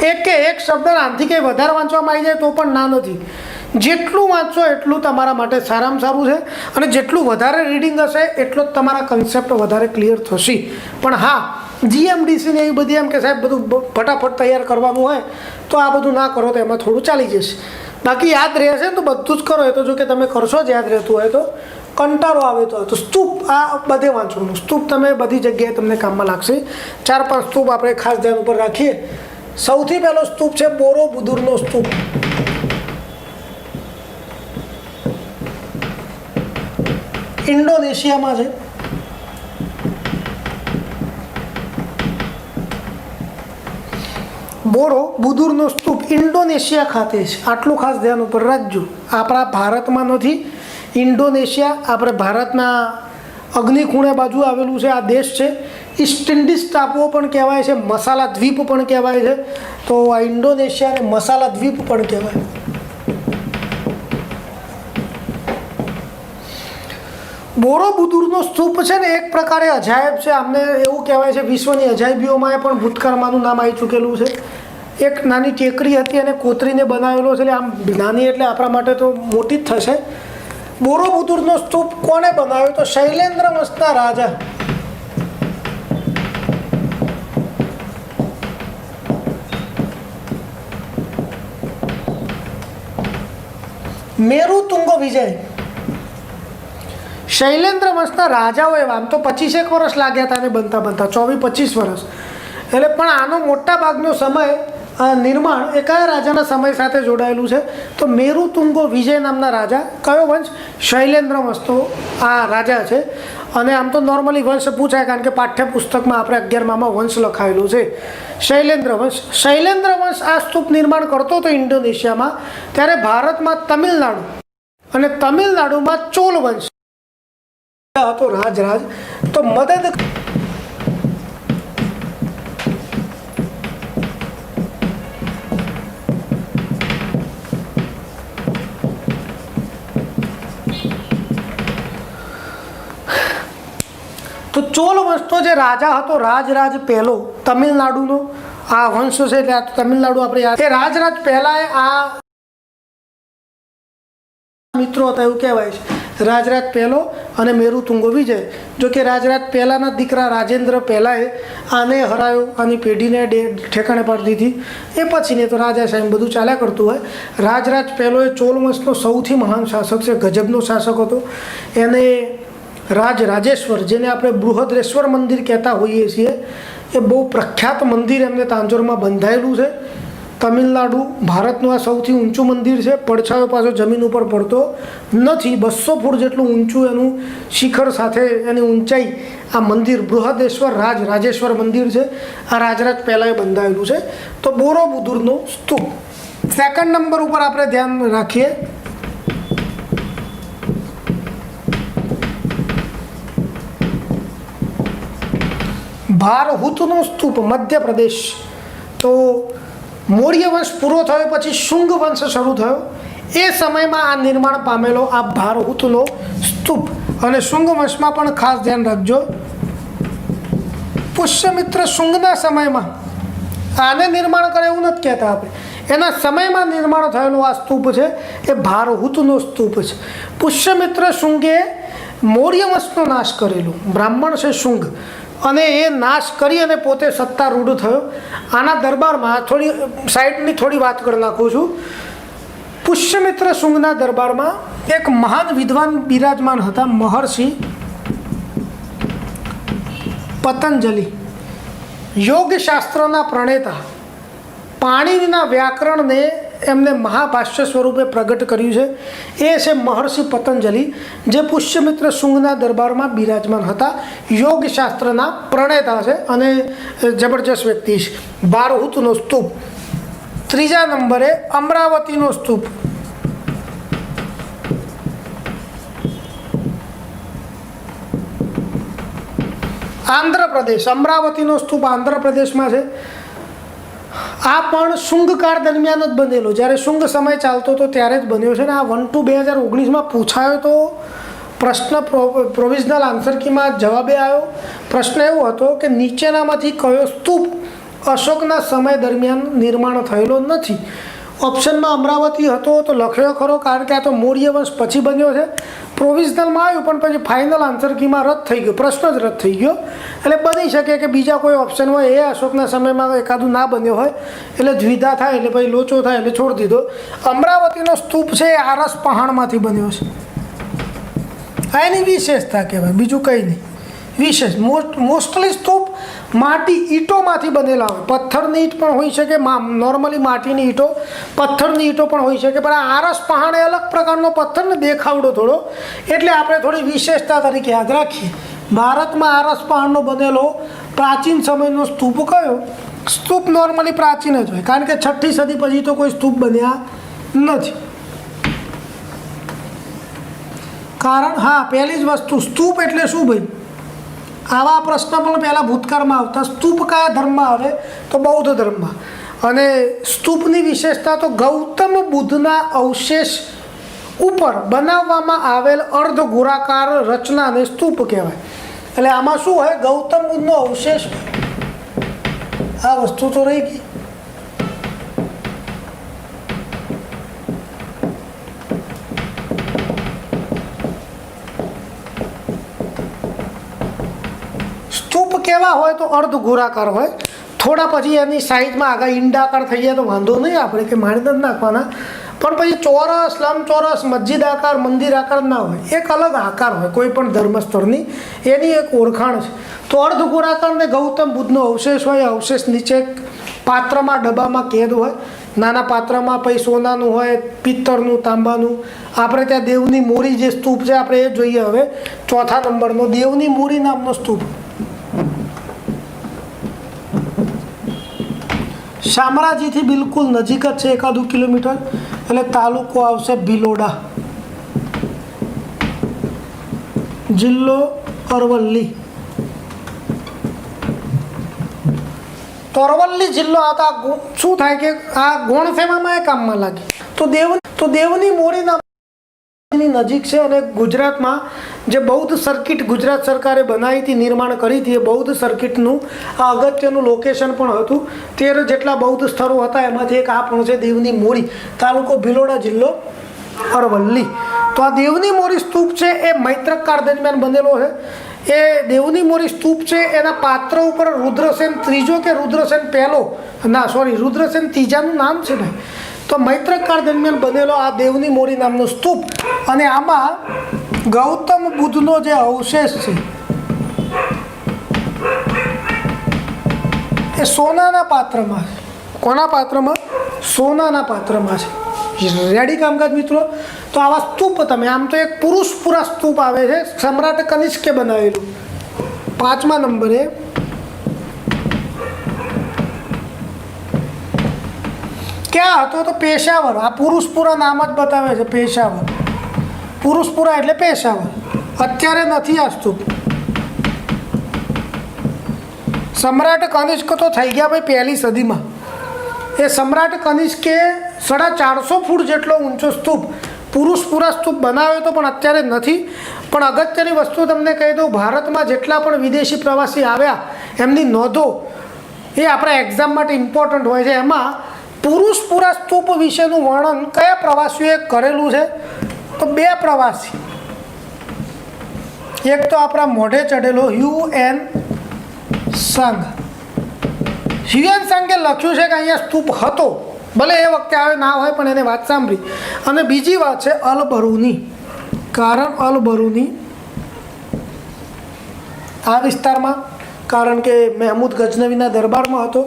એક શબ્દ આનાથી કંઈ વધારે વાંચવામાં આવી જાય તો પણ ના નથી. જેટલું વાંચો એટલું તમારા માટે સારામાં સારું છે, અને જેટલું વધારે રીડિંગ હશે એટલો જ તમારા કન્સેપ્ટ વધારે ક્લિયર થશે. પણ હા, જીએમડીસીને એવી બધી એમ કે સાહેબ બધું ફટાફટ તૈયાર કરવાનું હોય તો આ બધું ના કરો તો એમાં થોડું ચાલી જશે. બાકી યાદ રહેશે ને તો બધું જ કરો. એ તો જો કે તમે કરશો જ યાદ રહેતું હોય તો. કંટાળો આવે તો સ્તૂપ આ બધે વાંચવાનું. સ્તૂપ તમે બધી જગ્યાએ તમને કામમાં લાગશે. 4-5 સ્તૂપ આપણે ખાસ ધ્યાન ઉપર રાખીએ. સૌથી પહેલો સ્તૂપ છે બોરોબુદુરનો સ્તૂપ. ઇન્ડોનેશિયામાં છે. બોરોબુદુરનો સ્તૂપ ઇન્ડોનેશિયા ખાતે છે. આટલું ખાસ ધ્યાન ઉપર રાખજો. આપણા ભારતમાં નથી, ઇન્ડોનેશિયા આપણે ભારતના અગ્નિ ખૂણે બાજુ આવેલું છે આ દેશ છે. ઈસ્ટ ઇન્ડિઝ ટાપુઓ પણ કહેવાય છે, મસાલા દ્વીપ પણ કહેવાય છે. તો આ ઇન્ડોનેશિયાને મસાલા દ્વીપ પણ કહેવાય. બોરોબુદુરનો સ્તૂપ છે ને એક પ્રકારે અજાયબ છે. આમને એવું કહેવાય છે વિશ્વની અજાયબીઓમાં પણ ભૂતકાળમાંનું નામ આવી ચૂકેલું છે. એક નાની ટેકરી હતી અને કોતરીને બનાવેલો છે. એટલે આમ નાની એટલે આપણા માટે તો મોટી જ થશે. બોરોબુદુરનો સ્તૂપ કોને બનાવ્યો? તો શૈલેન્દ્ર વંશના રાજા મેરુતુંગ વિજય. શૈલેન્દ્ર વંશના રાજાઓએ, આમ તો 25 વર્ષ લાગ્યા હતા ને બનતા 24-25 વર્ષ. એટલે પણ આનો મોટા ભાગનો સમય નિર્માણ એ કયા રાજાના સમય સાથે જોડાયેલું છે? તો મેરુતુંગો વિજય નામના રાજા. કયો વંશ? શૈલેન્દ્ર વંશનો આ રાજા છે. અને આમ તો નોર્મલી વંશ પૂછાય, કારણ કે પાઠ્યપુસ્તકમાં આપણે 11માં વંશ લખાયેલું છે. શૈલેન્દ્ર વંશ. શૈલેન્દ્ર વંશ આ સ્તૂપ નિર્માણ કરતો હતો ઇન્ડોનેશિયામાં. ત્યારે ભારતમાં તમિલનાડુ અને તમિલનાડુમાં ચોલ વંશ હતો રાજ. તો મદદ તો ચોલ વંશનો જે રાજા હતો, રાજરાજ પહેલો, તમિલનાડુનો આ વંશ છે. એટલે તમિલનાડુ આપણે એ રાજરાજ પહેલાએ આ મિત્રો હતા એવું કહેવાય છે. રાજરાજ પહેલો અને મેરુતુંગો વિજય. જો કે રાજરાજ પહેલાના દીકરા રાજેન્દ્ર પહેલાએ આને હરાયો, આની પેઢીને ઠેકાણે પાડી દીધી. એ પછીને તો રાજા સાહેબ બધું ચાલ્યા કરતું હોય. રાજરાજ પહેલો એ ચોલ વંશનો સૌથી મહાન શાસક છે, ગજબનો શાસક હતો. એને રાજેશ્વર, જેને આપણે બૃહદ્રેશ્વર મંદિર કહેતા હોઈએ છીએ, એ બહુ પ્રખ્યાત મંદિર એમને તાંજોરમાં બંધાયેલું છે. તમિલનાડુ ભારતનું આ સૌથી ઊંચું મંદિર છે. પડછાયો પાછો જમીન ઉપર પડતો નથી. 200 ફૂટ જેટલું ઊંચું એનું શિખર સાથે એની ઊંચાઈ આ મંદિર બૃહદેશ્વર રાજેશ્વર મંદિર છે. આ રાજરાજ પહેલાં બંધાયેલું છે. તો બોરોબુદુરનો સ્તૂપ. સેકન્ડ નંબર ઉપર આપણે ધ્યાન રાખીએ. ભારહુતનો સ્તૂપ, મધ્યપ્રદેશ. તો મૌર્ય વંશ પૂરો થયો પછી શુંગ વંશ શરૂ થયો. એ સમયમાં આ નિર્માણ પામેલો આ ભારહુતનો સ્તૂપ. અને શુંગ વંશમાં પણ ખાસ ધ્યાન રાખજો, પુષ્યમિત્ર શુંગના સમયમાં આને નિર્માણ કરે એવું નથી કહેતા આપણે. એના સમયમાં નિર્માણ થયેલો આ સ્તૂપ છે એ ભારહૂતનો સ્તૂપ છે. પુષ્યમિત્ર શુંગે મૌર્ય વંશનો નાશ કરેલો બ્રાહ્મણ છે શુંગ, અને એ નાશ કરી અને પોતે સત્તારૂઢ થયો. આના દરબારમાં થોડી વાત કરી નાખું છું. પુષ્યમિત્ર શુંગના દરબારમાં એક મહાન વિદ્વાન બિરાજમાન હતા, મહર્ષિ પતંજલિ, યોગશાસ્ત્રના પ્રણેતા. પાણીના વ્યાકરણને એમને મહાભાષ્ય સ્વરૂપે પ્રગટ કર્યું છે. એ છે મહર્ષિ પતંજલિ, જે પુષ્યમિત્ર શુંગના દરબારમાં બિરાજમાન હતા, યોગશાસ્ત્રના પ્રણેતા છે અને જબરજસ્ત વ્યક્તિ છે. ભારહૂતનો સ્તૂપ. ત્રીજા નંબરે અમરાવતીનો સ્તૂપ. આંધ્રપ્રદેશ, અમરાવતીનો સ્તૂપ આંધ્રપ્રદેશમાં છે. આ પણ શુંગકાળ દરમિયાન જ બનેલો, જ્યારે શુંગ સમય ચાલતો હતો ત્યારે જ બન્યો છે. ને આ 1 2 2019 પૂછાયો તો પ્રશ્ન પ્રોવિઝનલ આન્સર કીમાં જવાબે આવ્યો. પ્રશ્ન એવો હતો કે નીચેનામાંથી કયો સ્તૂપ અશોકના સમય દરમિયાન નિર્માણ થયેલો નથી? ઓપ્શનમાં અમરાવતી હતો તો લખ્યો ખરો, કારણ કે આ તો મૌર્ય વંશ પછી બન્યો છે. પ્રોવિઝનલમાં આવ્યું પણ પછી ફાઇનલ આન્સર કીમાં રદ થઈ ગયો, પ્રશ્ન જ રદ થઈ ગયો. એટલે બની શકે કે બીજા કોઈ ઓપ્શન હોય, એ અશોકના સમયમાં એકાદું ના બન્યો હોય, એટલે દ્વિધા થાય, એટલે પછી લોચો થાય, એટલે છોડી દીધો. અમરાવતીનો સ્તૂપ છે એ આરસ પહાણમાંથી બન્યો છે. આ એની વિશેષતા કહેવાય, બીજું કંઈ નહીં. વિશેષ મોસ્ટલી સ્તૂપ માટી ઈંટોમાંથી બનેલા હોય. પથ્થરની ઈંટ પણ હોઈ શકે, નોર્મલી માટીની ઈંટો, પથ્થરની ઈંટો પણ હોઈ શકે, પણ આ આરસ પહાણ એ અલગ પ્રકારનો પથ્થરને દેખાવડો થોડો, એટલે આપણે થોડી વિશેષતા તરીકે યાદ રાખીએ. ભારતમાં આરસ પહાણનો બનેલો પ્રાચીન સમયનો સ્તૂપ કયો? સ્તૂપ નોર્મલી પ્રાચીન જ હોય, કારણ કે 6ઠ્ઠી સદી પછી તો કોઈ સ્તૂપ બન્યા નથી. કારણ હા, પહેલી જ વસ્તુ, સ્તૂપ એટલે શું ભાઈ? આવા પ્રશ્ન પણ પહેલાં ભૂતકાળમાં આવતા. સ્તૂપ કયા ધર્મમાં આવે? તો બૌદ્ધ ધર્મમાં. અને સ્તૂપની વિશેષતા તો ગૌતમ બુદ્ધના અવશેષ ઉપર બનાવવામાં આવેલ અર્ધ ગોળાકાર રચનાને સ્તૂપ કહેવાય. એટલે આમાં શું હોય? ગૌતમ બુદ્ધનો અવશેષ. આ વસ્તુ તો રહી ગઈ. કેવા હોય તો અર્ધ ગોળાકાર હોય. થોડા પછી એની સાઈઝમાં આગળ ઈંડાકાર થઈ જાય તો વાંધો નહીં, આપણે કે મારી નથી નાખવાના. પણ પછી ચોરસ, લંબચોરસ, મસ્જિદ આકાર, મંદિર આકાર ના હોય, એક અલગ આકાર હોય કોઈ પણ ધર્મસ્થળની, એની એક ઓળખાણ છે. તો અર્ધ ગોળાકારને ગૌતમ બુદ્ધનો અવશેષ હોય. અવશેષ નીચે પાત્રમાં, ડબ્બામાં કેદ હોય, નાના પાત્રમાં. પછી સોનાનું હોય, પિત્તળનું, તાંબાનું. આપણે ત્યાં દેવની મોરી જે સ્તૂપ છે, આપણે એ જોઈએ હવે. ચોથા નંબરનો દેવની મોરી નામનો સ્તૂપ. શામળાજીથી બિલકુલ નજીક જ છે, 1-2 કિલોમીટર. એટલે તાલુકો આવશે ભિલોડા, જિલ્લો અરવલ્લી. તો અરવલ્લી જિલ્લો આવતા શું થાય કે આ ગૌણ સેવામાં એ કામમાં લાગે. તો દેવની મોરી નામ નજીક છે. અને ગુજરાતમાં જે બૌદ્ધ સર્કિટ ગુજરાત સરકારે બનાવી હતી, નિર્માણ કરી હતી, એ બૌદ્ધ સર્કિટનું આ અગત્યનું લોકેશન પણ હતું. 13 જેટલા બૌદ્ધ સ્થળો હતા, એમાંથી એક આ પણ છે દેવની મોરી, તાલુકો ભિલોડા, જિલ્લો અરવલ્લી. તો આ દેવની મોરી સ્તૂપ છે એ મૈત્રક કાળ દરમિયાન બનેલો છે. એ દેવની મોરી સ્તૂપ છે, એના પાત્ર ઉપર રુદ્રસેન ત્રીજો કે રુદ્રસેન પહેલો, રુદ્રસેન ત્રીજાનું નામ છે ને. તો મૈત્રક કાળ દરમિયાન બનેલો આ દેવની મોરી નામનો સ્તૂપ. અને આમાં ગૌતમ બુદ્ધનો જે અવશેષ છે એ સોનાના પાત્રમાં છે. કોના પાત્રમાં? સોનાના પાત્રમાં છે. રેડી કામકાજ મિત્રો? તો આવા સ્તૂપ તમે, આમ તો એક પુરુષપુરા સ્તૂપ આવે છે, સમ્રાટ કનિષ્કે બનાવેલું. 5મા નંબરે ક્યાં હતો? તો પેશાવર. આ પુરુષપુરા નામ જ બતાવે છે, પેશાવર. પુરુષપુરા એટલે પેશાવર. અત્યારે નથી આ સ્તૂપ. સમ્રાટ કનિષ્ક તો થઈ ગયા ભાઈ 1લી સદીમાં. એ સમ્રાટ કનિષ્કે 450 ફૂટ જેટલો ઊંચો સ્તૂપ, પુરુષપુરા સ્તૂપ બનાવ્યો હતો, પણ અત્યારે નથી. પણ અગત્યની વસ્તુ તમને કહી દઉં, ભારતમાં જેટલા પણ વિદેશી પ્રવાસી આવ્યા એમની નોંધો એ આપણા એક્ઝામ માટે ઇમ્પોર્ટન્ટ હોય છે. એમાં પુરુષપુરા સ્તૂપ વિશેનું વર્ણન કયા પ્રવાસીઓએ કરેલું છે? તો 2 પ્રવાસી. એક તો આપણા મોઢે ચડેલો હ્યુએન સાંગ. હ્યુએન સાંગે લખ્યું છે કે અહીંયા સ્તૂપ હતો, ભલે એ વખતે આવે ના હોય, પણ એને વાત સાંભળી. અને બીજી વાત છે અલ બરૂની. કારણ અલ બરૂની આ વિસ્તારમાં, કારણ કે મહેમૂદ ગજનવીના દરબારમાં હતો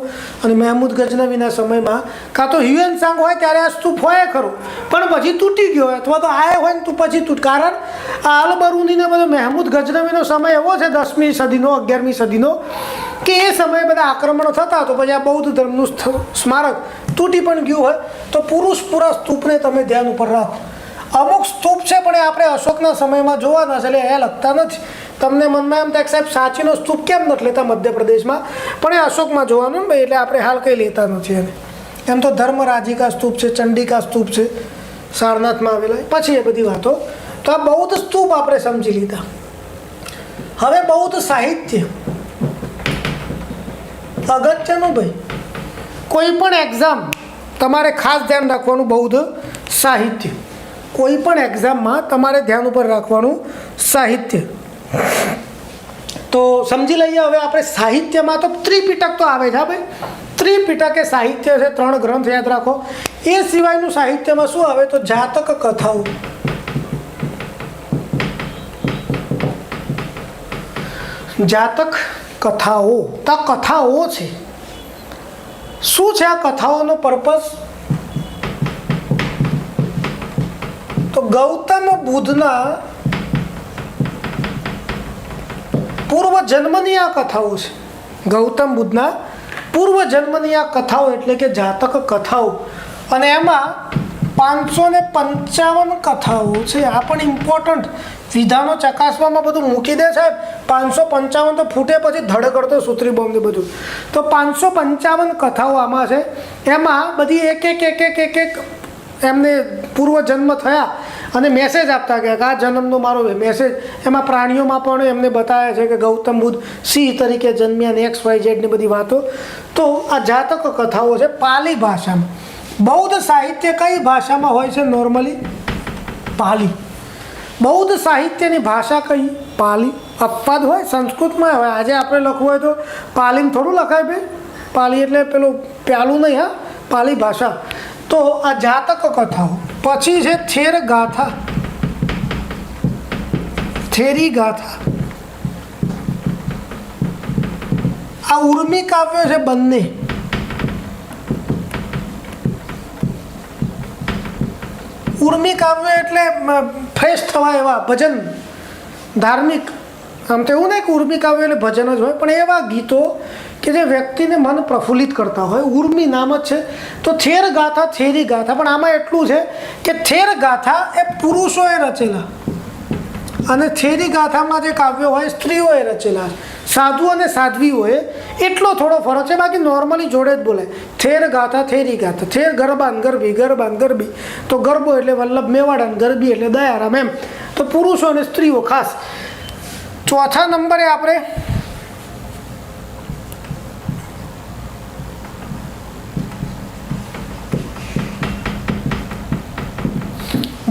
અને મહેમૂદ ગજનવીના સમયમાં કાં તો હ્યુએન સાંગ હોય ત્યારે આ સ્તૂપ હોય ખરું, પણ પછી તૂટી ગયો હોય, અથવા તો આ હોય ને તો પછી કારણ આ અલ બરૂનીને બધો મહેમૂદ ગજનવીનો સમય એવો છે 10મી સદીનો 11મી સદીનો કે એ સમયે બધા આક્રમણો થતા, તો પછી આ બૌદ્ધ ધર્મનું સ્મારક તૂટી પણ ગયું હોય. તો પુરુષપુરા સ્તૂપને તમે ધ્યાન ઉપર રાખો. અમુક સ્તૂપ છે પણ એ આપણે અશોકના સમયમાં જોવાના છે, એટલે એ લખતા નથી. તમને મનમાં એમ થાય કે સાહેબ સાચીનો સ્તૂપ કેમ નથી લેતા મધ્યપ્રદેશમાં, પણ એ અશોકમાં જોવાનું ને, એટલે આપણે હાલ કંઈ લેતા નથી એને. એમ તો ધર્મરાજિકા સ્તૂપ છે, ચંડિકા સ્તૂપ છે સારનાથમાં આવેલા, પછી એ બધી વાતો. તો આ બૌદ્ધ સ્તૂપ આપણે સમજી લીધા. હવે બૌદ્ધ સાહિત્ય અગત્યનું ભાઈ, કોઈ પણ એક્ઝામ તમારે ખાસ ધ્યાન રાખવાનું. બૌદ્ધ સાહિત્ય કોઈ પણ એક્ઝામમાં તમારે ધ્યાન ઉપર રાખવાનું સાહિત્ય. તો સમજી લઈએ હવે આપણે સાહિત્યમાં તો ત્રિપિટક તો આવે છે ભાઈ. ત્રિપિટક એ સાહિત્ય છે, 3 ગ્રંથ યાદ રાખો. એ સિવાયનું સાહિત્યમાં શું આવે? તો જાતક કથાઓ. જાતક કથાઓ. તો આ કથાઓ છે. શું છે આ કથાઓનો પર્પસ? તો ગૌતમ બુદ્ધના પૂર્વ જન્મની આ કથાઓ છે. ગૌતમ બુદ્ધના પૂર્વ જન્મની આ કથાઓ એટલે કે જાતક કથાઓ. અને એમાં 555 કથાઓ છે. આ પણ ઇમ્પોર્ટન્ટ. વિધાનો ચકાસવામાં બધું મૂકી દે સાહેબ. 555 તો ફૂટે પછી ધડ કરતો સૂત્રી બોમ્બ ને બધું. તો 555 કથાઓ આમાં છે. એમાં બધી એક એમને પૂર્વ જન્મ થયા અને મેસેજ આપતા ગયા કે આ જન્મનો મારો મેસેજ. એમાં પ્રાણીઓમાં પણ એમને બતાવ્યા છે કે ગૌતમ બુદ્ધ સિંહ તરીકે જન્મ્યા ને XYZ ની બધી વાતો. તો આ જાતક કથાઓ છે પાલી ભાષામાં. બૌદ્ધ સાહિત્ય કઈ ભાષામાં હોય છે નોર્મલી? પાલી. બૌદ્ધ સાહિત્યની ભાષા કઈ? પાલી. અપવાદ હોય સંસ્કૃતમાં હોય. આજે આપણે લખવું હોય તો પાલીમાં થોડું લખાય ભાઈ. પાલી એટલે પેલું પ્યાલું નહીં, હા, પાલી ભાષા. તો આ જાતક કથાઓ. પછી છે થેર ગાથા. થેરી ગાથા. આ ઉર્મી કાવ્ય છે બંને. ઉર્મી કાવ્ય એટલે ફ્રેશ થવા એવા ભજન, ધાર્મિક. આમ તો એવું નહીં કે ઉર્મી કાવ્ય એટલે ભજન જ હોય, પણ એવા ગીતો કે જે વ્યક્તિને મન પ્રફુલ્લિત કરતા હોય. ઉર્મી નામ જ છે. તો થેર ગાથા, થેરી ગાથા. પણ આમાં એટલું છે કે થેર ગાથા એ પુરુષોએ રચેલા અને થેરી ગાથામાં જે કાવ્યો હોય સ્ત્રીઓએ રચેલા, સાધુ અને સાધ્વીઓએ. એટલો થોડો ફરક છે, બાકી નોર્મલી જોડે જ બોલાય. થેર ગાથા, થેરી ગાથા. થેર ગરબાન ગરબી, ગરબાન ગરબી. તો ગરબો એટલે વલ્લભ મેવાડા, ગરબી એટલે દયારામ. એમ તો પુરુષો અને સ્ત્રીઓ ખાસ. ચોથા નંબરે આપણે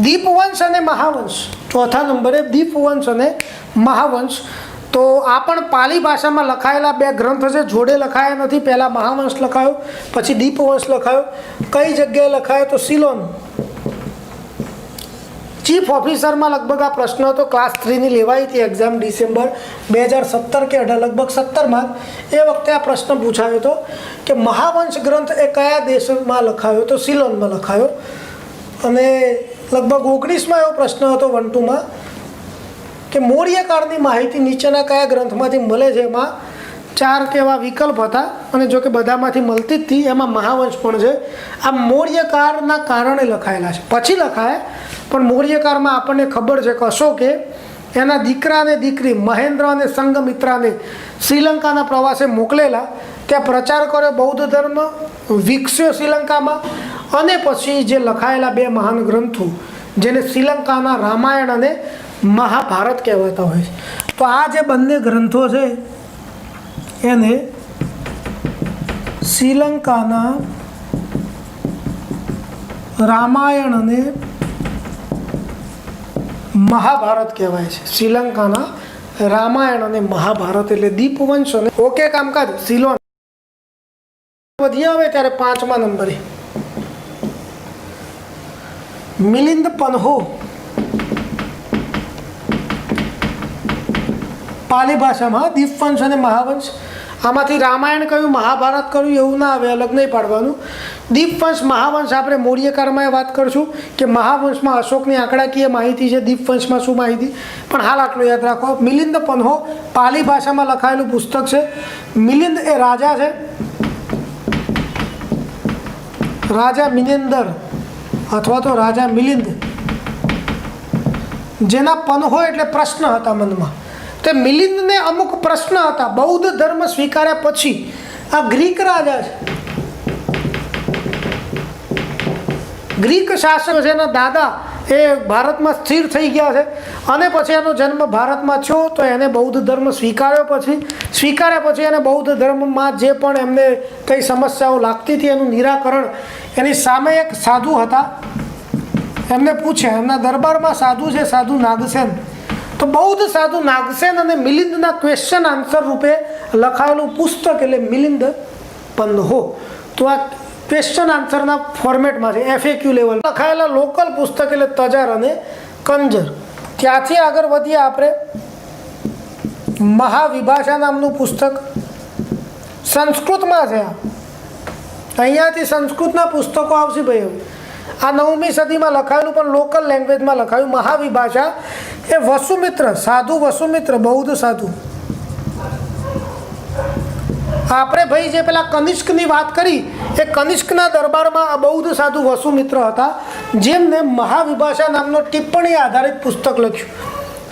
દીપવંશ અને મહાવંશ. ચોથા નંબરે દીપવંશ અને મહાવંશ. તો આ પણ પાલી ભાષામાં લખાયેલા 2 ગ્રંથ છે. જોડે લખાયા નથી. પહેલાં મહાવંશ લખાયો, પછી દીપવંશ લખાયો. કઈ જગ્યાએ લખાયો? તો સિલોન. ચીફ ઓફિસરમાં લગભગ આ પ્રશ્ન હતો. ક્લાસ 3ની લેવાઈ હતી એક્ઝામ ડિસેમ્બર 2017 કે 18, લગભગ 17માં. એ વખતે આ પ્રશ્ન પૂછાયો હતો કે મહાવંશ ગ્રંથ એ કયા દેશમાં લખાયો? તો સિલોનમાં લખાયો. અને લગભગ 19માં એવો પ્રશ્ન હતો 1-2માં કે મૌર્ય કાળની માહિતી નીચેના કયા ગ્રંથમાંથી મળે છે? એમાં 4 કેવા વિકલ્પ હતા અને જો કે બધામાંથી મળતી જ હતી. એમાં મહાવંશ પણ છે. આ મૌર્યકાળના કારણે લખાયેલા છે. પછી લખાયા, પણ મૌર્યકાળમાં આપણને ખબર છે કે અશોકે એના દીકરા અને દીકરી મહેન્દ્ર અને સંઘમિત્રાને શ્રીલંકાના પ્રવાસે મોકલેલા. ત્યાં પ્રચાર કર્યો બૌદ્ધ ધર્મ, વિકસ્યો શ્રીલંકામાં. અને પછી જે લખાયેલા 2 મહાન ગ્રંથો જેને શ્રીલંકાના રામાયણ અને મહાભારત કહેવાતા હોય છે. તો આ જે બંને ગ્રંથો છે એને શ્રીલંકાના રામાયણ અને મહાભારત કહેવાય છે. શ્રીલંકાના રામાયણ અને મહાભારત એટલે દીપવંશ. અને ઓકે કામકાજ સિલોન વધી આવે ત્યારે 5મા નંબરે મિલિંદ પન્હો, પાલી ભાષામાં દીપવંશ અને મહાવંશ. આમાંથી રામાયણ કયું મહાભારત કયું એવું ના આવે, અલગ નહીં પાડવાનું. દીપવંશ મહાવંશ આપણે મોર્યકાળમાં વાત કરીશું કે મહાવંશમાં અશોકની આંકડાકીય માહિતી છે, દીપવંશમાં શું માહિતી, પણ હાલ આટલું યાદ રાખો. મિલિંદ પન્હો પાલી ભાષામાં લખાયેલું પુસ્તક છે. મિલિંદ એ રાજા છે, રાજા મિનેન્દર અથવા તો રાજા મિલિંદ, જેના પન્હો એટલે પ્રશ્ન હતા મનમાં. તે મિલિંદને અમુક પ્રશ્ન હતા. બૌદ્ધ ધર્મ સ્વીકાર્યા પછી આ ગ્રીક રાજા છે, ગ્રીક શાસક છે, એના દાદા એ ભારતમાં સ્થિર થઈ ગયા છે અને પછી એનો જન્મ ભારતમાં થયો. તો એને બૌદ્ધ ધર્મ સ્વીકાર્યા પછી એને બૌદ્ધ ધર્મમાં જે પણ એમને કઈ સમસ્યાઓ લાગતી હતી એનું નિરાકરણ એની સામે એક સાધુ હતા, એમને પૂછ્યા. એમના દરબારમાં સાધુ છે, સાધુ નાગસેન. તો બૌદ્ધ સાધુ નાગસેન અને મિલિંદના ક્વેશ્ચન આન્સર રૂપે લખાયેલું પુસ્તક એટલે મિલિંદ પન્હો. તો આ ક્વેશ્ચન આન્સરના ફોર્મેટમાં છે, FAQ લેવલ લખાયેલા લોકલ પુસ્તક એટલે તજાર અને કંજર. ત્યાંથી આગળ વધીએ આપણે. મહાવિભાષા નામનું પુસ્તક સંસ્કૃતમાં છે. અહીંયાથી સંસ્કૃતના પુસ્તકો આવશે ભાઈ. આ 9મી સદીમાં લખાયેલું પણ લોકલ લેંગ્વેજમાં લખાયું. મહાવિભાષા એ વસુમિત્ર, સાધુ વસુમિત્ર, બૌદ્ધ સાધુ. આપણે ભાઈ જે પેલા કનિષ્કની વાત કરી એ કનિષ્કના દરબારમાં આ બૌદ્ધ સાધુ વસુમિત્ર હતા, જેમને મહાવિભાષા નામનો ટિપ્પણી આધારિત પુસ્તક લખ્યું.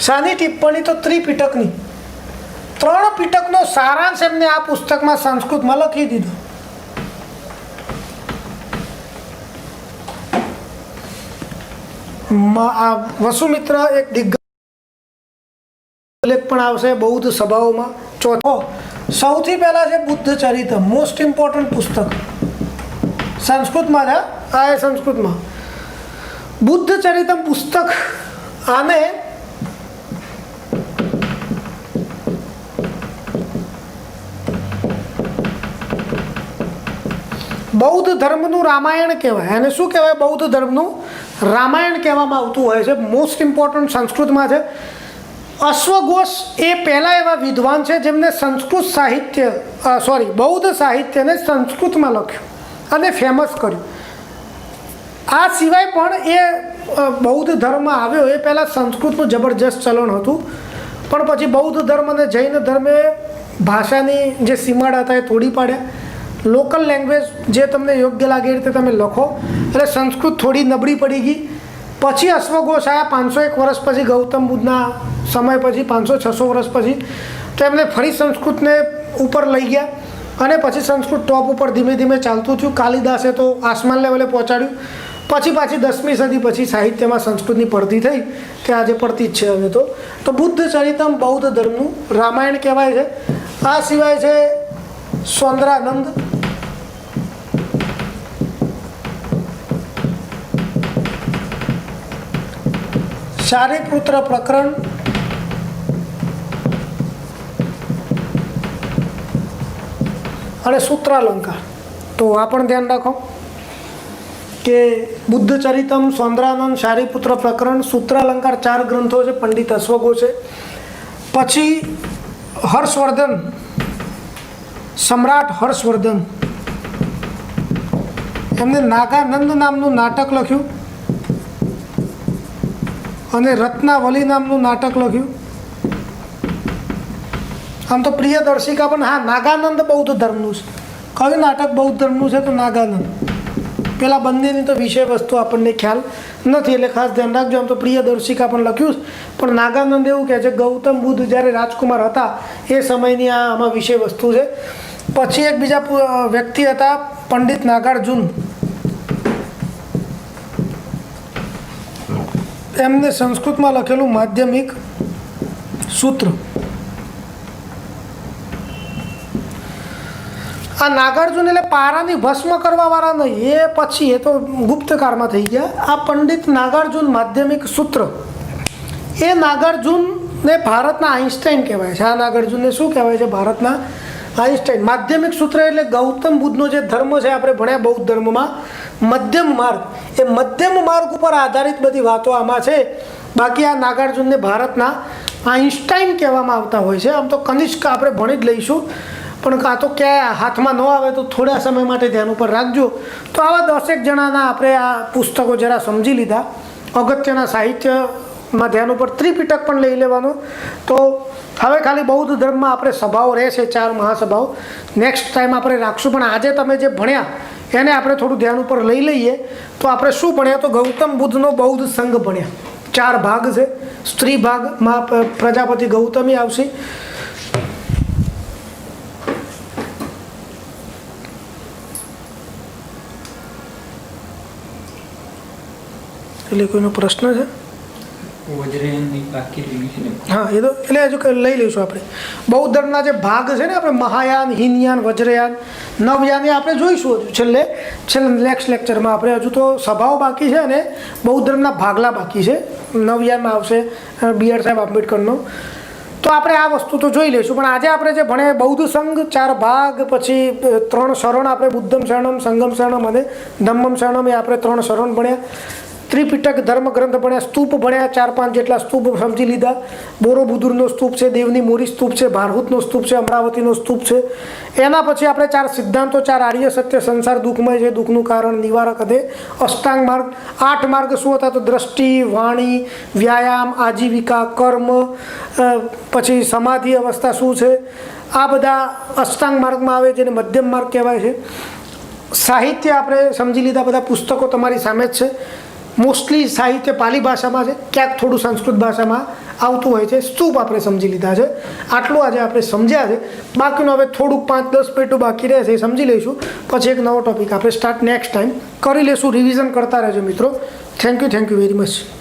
શાની ટિપ્પણી? તો ત્રિપિટકની. 3 પિટકનો સારાંશ એમને આ પુસ્તકમાં સંસ્કૃતમાં લખી દીધો. આ વસુમિત્ર એક દિગ્ગજ લેખ પણ આવશે બૌદ્ધ સભાઓમાં. ચોથો સૌથી પહેલા છે બુદ્ધ ચરિતમ, મોસ્ટ ઇમ્પોર્ટન્ટ પુસ્તક સંસ્કૃતમાં છે. આ એ સંસ્કૃતમાં બુદ્ધ ચરિતમ પુસ્તક. આને બૌદ્ધ ધર્મનું રામાયણ કહેવાય. અને શું કહેવાય? બૌદ્ધ ધર્મનું રામાયણ કહેવામાં આવતું હોય છે. મોસ્ટ ઇમ્પોર્ટન્ટ સંસ્કૃતમાં છે. અશ્વઘોષ એ પહેલા એવા વિદ્વાન છે જેમને સંસ્કૃત સાહિત્ય બૌદ્ધ સાહિત્યને સંસ્કૃતમાં લખ્યું અને ફેમસ કર્યું. આ સિવાય પણ એ બૌદ્ધ ધર્મ આવ્યો એ પહેલાં સંસ્કૃતનું જબરજસ્ત ચલણ હતું, પણ પછી બૌદ્ધ ધર્મ અને જૈન ધર્મે ભાષાની જે સીમાડા હતા એ તોડી પાડ્યા. લોકલ લેંગ્વેજ જે તમને યોગ્ય લાગે એ રીતે તમે લખો, એટલે સંસ્કૃત થોડી નબળી પડી ગઈ. પછી અશ્વઘોષ આવ્યા 501 વર્ષ પછી, ગૌતમ બુદ્ધના સમય પછી, 500-600 વર્ષ પછી. તો એમને ફરી સંસ્કૃતને ઉપર લઈ ગયા અને પછી સંસ્કૃત ટોપ ઉપર ધીમે ધીમે ચાલતું થયું. કાલિદાસે તો આસમાન લેવલે પહોંચાડ્યું. પછી 10મી સદી પછી સાહિત્યમાં સંસ્કૃતની પડતી થઈ, તે આજે પડતી જ છે હવે. તો બુદ્ધ ચરિતમ બૌદ્ધ ધર્મનું રામાયણ કહેવાય છે. આ સિવાય છે સૌંદરાનંદ, શારીપુત્ર પ્રકરણ, અને સૂત્રાલંકાર. તો આ પણ ધ્યાન રાખો કે બુદ્ધ ચરિતમ, સૌંદરાનંદ, શારીપુત્ર પ્રકરણ, સૂત્રાલંકાર 4 ગ્રંથો છે પંડિત અશ્વઘોષે. પછી હર્ષવર્ધન, સમ્રાટ હર્ષવર્ધન, એમને નાગાનંદ નામનું નાટક લખ્યું અને રત્નાવલી નામનું નાટક લખ્યું. આમ તો પ્રિયદર્શિકા પણ, હા, નાગાનંદ બૌદ્ધ ધર્મનું છે. કયું નાટક બૌદ્ધ ધર્મનું છે? તો નાગાનંદ. પેલા બંનેની તો વિષય વસ્તુ આપણને ખ્યાલ નથી, એટલે ખાસ ધ્યાન રાખજો. આમ તો પ્રિયદર્શિકા પણ લખ્યું, પણ નાગાનંદ એવું કહે છે ગૌતમ બુદ્ધ જ્યારે રાજકુમાર હતા એ સમયની આમાં વિષય વસ્તુ છે. પછી એક બીજા વ્યક્તિ હતા પંડિત નાગાર્જુન, એમને સંસ્કૃતમાં લખેલું માધ્યમિક સૂત્ર. આ નાગાર્જુન એટલે પારાની ભસ્મ કરવાવાળા નહીં, એ પછી એ તો ગુપ્તકાળમાં થઈ ગયા. આ પંડિત નાગાર્જુન માધ્યમિક સૂત્ર, એ નાગાર્જુનને ભારતના આઈન્સ્ટાઈન કહેવાય છે. આ નાગાર્જુનને શું કહેવાય છે? ભારતના આઈન્સ્ટાઈન. માધ્યમિક સૂત્ર એટલે ગૌતમ બુદ્ધનો જે ધર્મ છે આપણે ભણ્યા બૌદ્ધ ધર્મમાં, મધ્યમ માર્ગ, એ મધ્યમ માર્ગ ઉપર આધારિત બધી વાતો આમાં છે. બાકી આ નાગાર્જુનને ભારતના આઈન્સ્ટાઈન કહેવામાં આવતા હોય છે. આમ તો કનિષ્ક આપણે ભણી જ લઈશું, પણ કાં તો ક્યાંય હાથમાં ન આવે તો થોડા સમય માટે ધ્યાન ઉપર રાખજો. તો આવા 10 જણાના આપણે આ પુસ્તકો જરા સમજી લીધા. અગત્યના સાહિત્યમાં ધ્યાન ઉપર ત્રિપિટક પણ લઈ લેવાનું. તો હવે ખાલી બૌદ્ધ ધર્મમાં આપણે સભાઓ રહેશે, 4 મહાસભાઓ નેક્સ્ટ ટાઈમ આપણે રાખશું. પણ આજે તમે જે ભણ્યા એને આપણે થોડું ધ્યાન ઉપર લઈ લઈએ. તો આપણે શું ભણ્યા? તો ગૌતમ બુદ્ધનો બૌદ્ધ સંઘ ભણ્યા. 4 ભાગ છે. સ્ત્રી ભાગમાં પ્રજાપતિ ગૌતમી આવશે. એટલે કોઈનો પ્રશ્ન છે? હા, એ તો એટલે હજુ લઈ લઈશું આપણે. બૌદ્ધ ધર્મના જે ભાગ છે ને, આપણે મહાયાન, હીનયાન, વજ્રયાન, નવયાન, એ આપણે જોઈશું છેલ્લે નેક્સ્ટ લેક્ચરમાં. આપણે હજુ તો સભાઓ બાકી છે અને બૌદ્ધ ધર્મના ભાગલા બાકી છે. નવયાનમાં આવશે BR સાહેબ આંબેડકરનો. તો આપણે આ વસ્તુ તો જોઈ લઈશું. પણ આજે આપણે જે ભણે બૌદ્ધ સંઘ 4 ભાગ, પછી 3 શરણ આપણે બુદ્ધમ શરણમ, સંગમ શરણમ અને ધમ્મમ શરણમ, એ આપણે 3 શરણ ભણ્યા. ત્રિપિટક ધર્મ ગ્રંથ ભણ્યા. સ્તૂપ ભણ્યા, 4-5 જેટલા સ્તૂપ સમજી લીધા. બોરોબુદુરનો સ્તૂપ છે, દેવની મોરી સ્તૂપ છે, ભારહૂતનો સ્તૂપ છે, અમરાવતીનો સ્તૂપ છે. એના પછી આપણે 4 સિદ્ધાંતો, 4 આર્ય સત્ય, સંસાર દુઃખમય છે, દુઃખનું કારણ, નિવારક હતે, અષ્ટાંગ માર્ગ. 8 માર્ગ શું હતા? તો દ્રષ્ટિ, વાણી, વ્યાયામ, આજીવિકા, કર્મ, પછી સમાધિ અવસ્થા શું છે, આ બધા અષ્ટાંગ માર્ગમાં આવે, જેને મધ્યમ માર્ગ કહેવાય છે. સાહિત્ય આપણે સમજી લીધા. બધા પુસ્તકો તમારી સામે જ છે. મોસ્ટલી સાહિત્ય પાલી ભાષામાં છે, ક્યાંક થોડું સંસ્કૃત ભાષામાં આવતું હોય છે. સ્તૂપ આપણે સમજી લીધા છે. આટલું આજે આપણે સમજ્યા છે. બાકીનું હવે થોડુંક 5-10 પેટું બાકી રહેશે, એ સમજી લઈશું. પછી એક નવો ટોપિક આપણે સ્ટાર્ટ નેક્સ્ટ ટાઈમ કરી લઈશું. રિવિઝન કરતા રહેજો મિત્રો. Thank you very much.